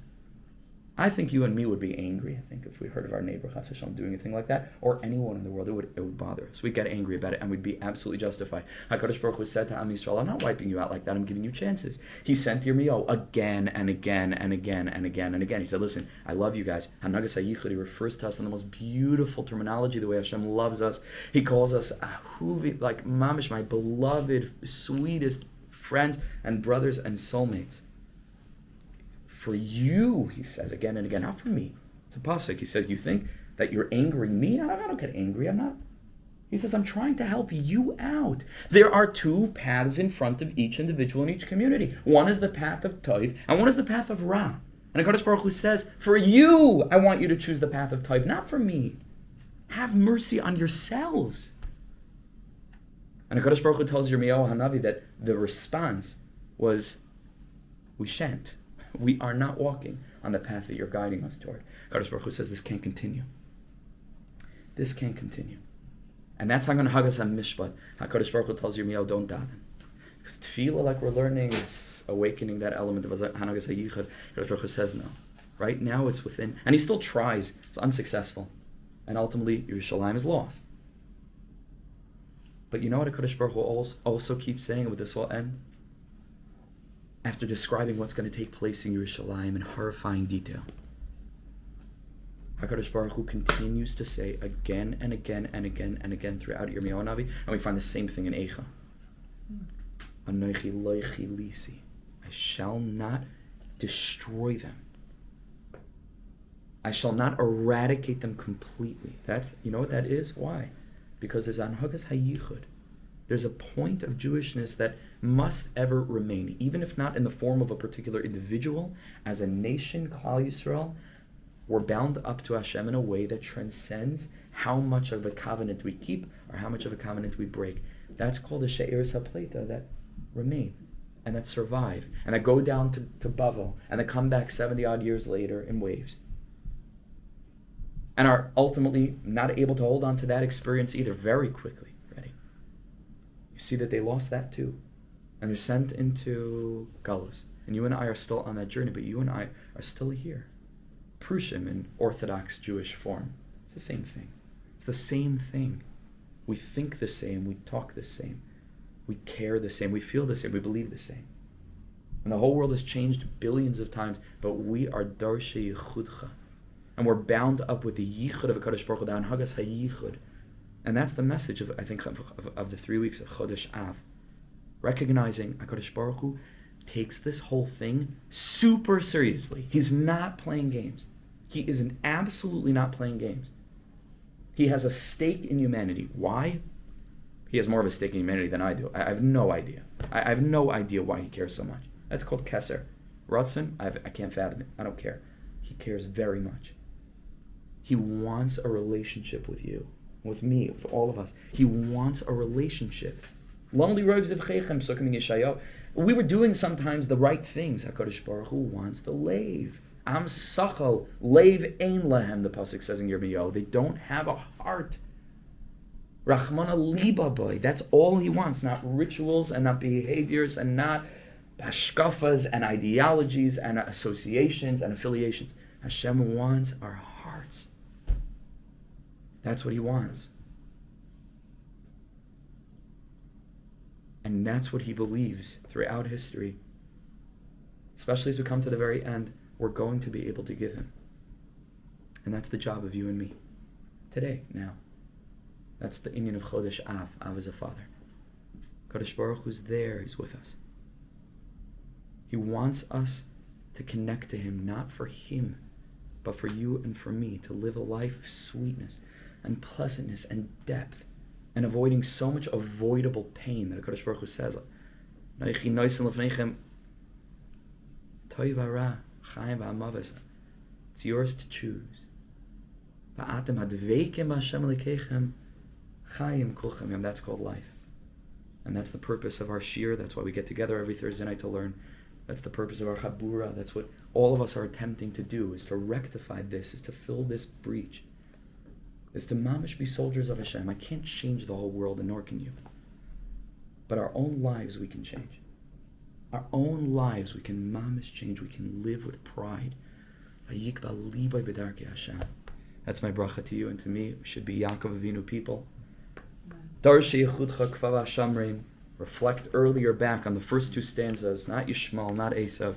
[SPEAKER 1] I think you and me would be angry. I think if we heard of our neighbor Chas Hashem doing anything like that, or anyone in the world, it would bother us. We'd get angry about it, and we'd be absolutely justified. HaKadosh Baruch Hu said to Am Yisrael, I'm not wiping you out like that. I'm giving you chances. He sent Yirmiyahu again and again and again and again and again. He said, listen, I love you guys. Hanagas HaYichud, he refers to us in the most beautiful terminology, the way Hashem loves us. He calls us Ahuvi, like Mamish, my beloved, sweetest friends and brothers and soulmates. For you, he says again and again, not for me. It's a pasuk. He says, you think that you're angering me? I don't get angry. I'm not. He says, I'm trying to help you out. There are two paths in front of each individual in each community. One is the path of Toiv, and one is the path of Ra. And HaKadosh Baruch Hu says, for you, I want you to choose the path of Toiv, not for me. Have mercy on yourselves. And HaKadosh Baruch Hu tells Yirmiyahu Hanavi that the response was, we shan't. We are not walking on the path that you're guiding us toward. HaKadosh Baruch Hu says this can't continue. This can't continue. And that's Hagan Hagas HaMishpat. HaKadosh Baruch Hu tells Yirmiyahu, don't daven. Because tefillah, like we're learning, is awakening that element of Hanagas HaYichud. HaKadosh Baruch Hu says no. Right now it's within. And he still tries. It's unsuccessful. And ultimately, Yerushalayim is lost. But you know what HaKadosh Baruch Hu also keeps saying, with this will end? After describing what's going to take place in Yerushalayim in horrifying detail, HaKadosh Baruch Hu continues to say again and again and again and again throughout Yirmiyahu Navi, and we find the same thing in Eicha. Anochi loichi lisi. I shall not destroy them. I shall not eradicate them completely. That's, you know what that is? Why? Because there's Anhagas HaYichud. There's a point of Jewishness that must ever remain, even if not in the form of a particular individual. As a nation, Klal Yisrael, we're bound up to Hashem in a way that transcends how much of a covenant we keep or how much of a covenant we break. That's called the She'eres HaPleita, that remain and that survive and that go down to Bavel and that come back 70 odd years later in waves and are ultimately not able to hold on to that experience either very quickly. You see that they lost that too. And they're sent into Galus. And you and I are still on that journey, but you and I are still here. Prushim in Orthodox Jewish form. It's the same thing. It's the same thing. We think the same, we talk the same, we care the same, we feel the same, we believe the same. And the whole world has changed billions of times, but we are Darshe Yichudcha. And we're bound up with the Yichud of HaKadosh Baruch Hu, the Anhagas HaYichud. And that's the message of, I think, of the 3 weeks of Chodesh Av. Recognizing HaKadosh Baruch Hu takes this whole thing super seriously. He's not playing games. He is absolutely not playing games. He has a stake in humanity. Why? He has more of a stake in humanity than I do. I have no idea. I have no idea why he cares so much. That's called Keser. Ratzon, I can't fathom it. I don't care. He cares very much. He wants a relationship with you. With me, with all of us. He wants a relationship. We were doing sometimes the right things. HaKadosh Baruch Hu wants the leiv. Am sachal, leiv ein lahem, the pasuk says in Yermiyahu. They don't have a heart. Rachmana liba boy. That's all he wants. Not rituals and not behaviors and not hashkafas and ideologies and associations and affiliations. Hashem wants our hearts. That's what he wants. And that's what he believes throughout history. Especially as we come to the very end, we're going to be able to give him. And that's the job of you and me. Today, now. That's the inyan of Chodesh Av. Av is a father. Kadosh Baruch Hu's there, he's with us. He wants us to connect to him, not for him, but for you and for me, to live a life of sweetness and pleasantness and depth, and avoiding so much avoidable pain that HaKadosh Baruch Hu says, it's yours to choose. That's called life. And that's the purpose of our shiur. That's why we get together every Thursday night to learn. That's the purpose of our chabura. That's what all of us are attempting to do, is to rectify this, is to fill this breach. is to mamish be soldiers of Hashem. I can't change the whole world, and nor can you. But our own lives we can change. Our own lives we can mamish change. We can live with pride. That's my bracha to you and to me. We should be Yaakov Avinu people. Darshei Yechudcha Kfala Shamrim. Reflect earlier back on the first two stanzas, not Yishmael, not Esav.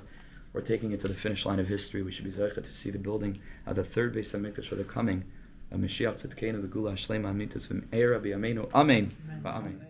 [SPEAKER 1] We're taking it to the finish line of history. We should be zeicha to see the building of the third Beis HaMikdash, or the coming of Mashiach Tzidkeinu, the Gula Shlema Amitus V'Meira B'Yameinu. Amen. Amen.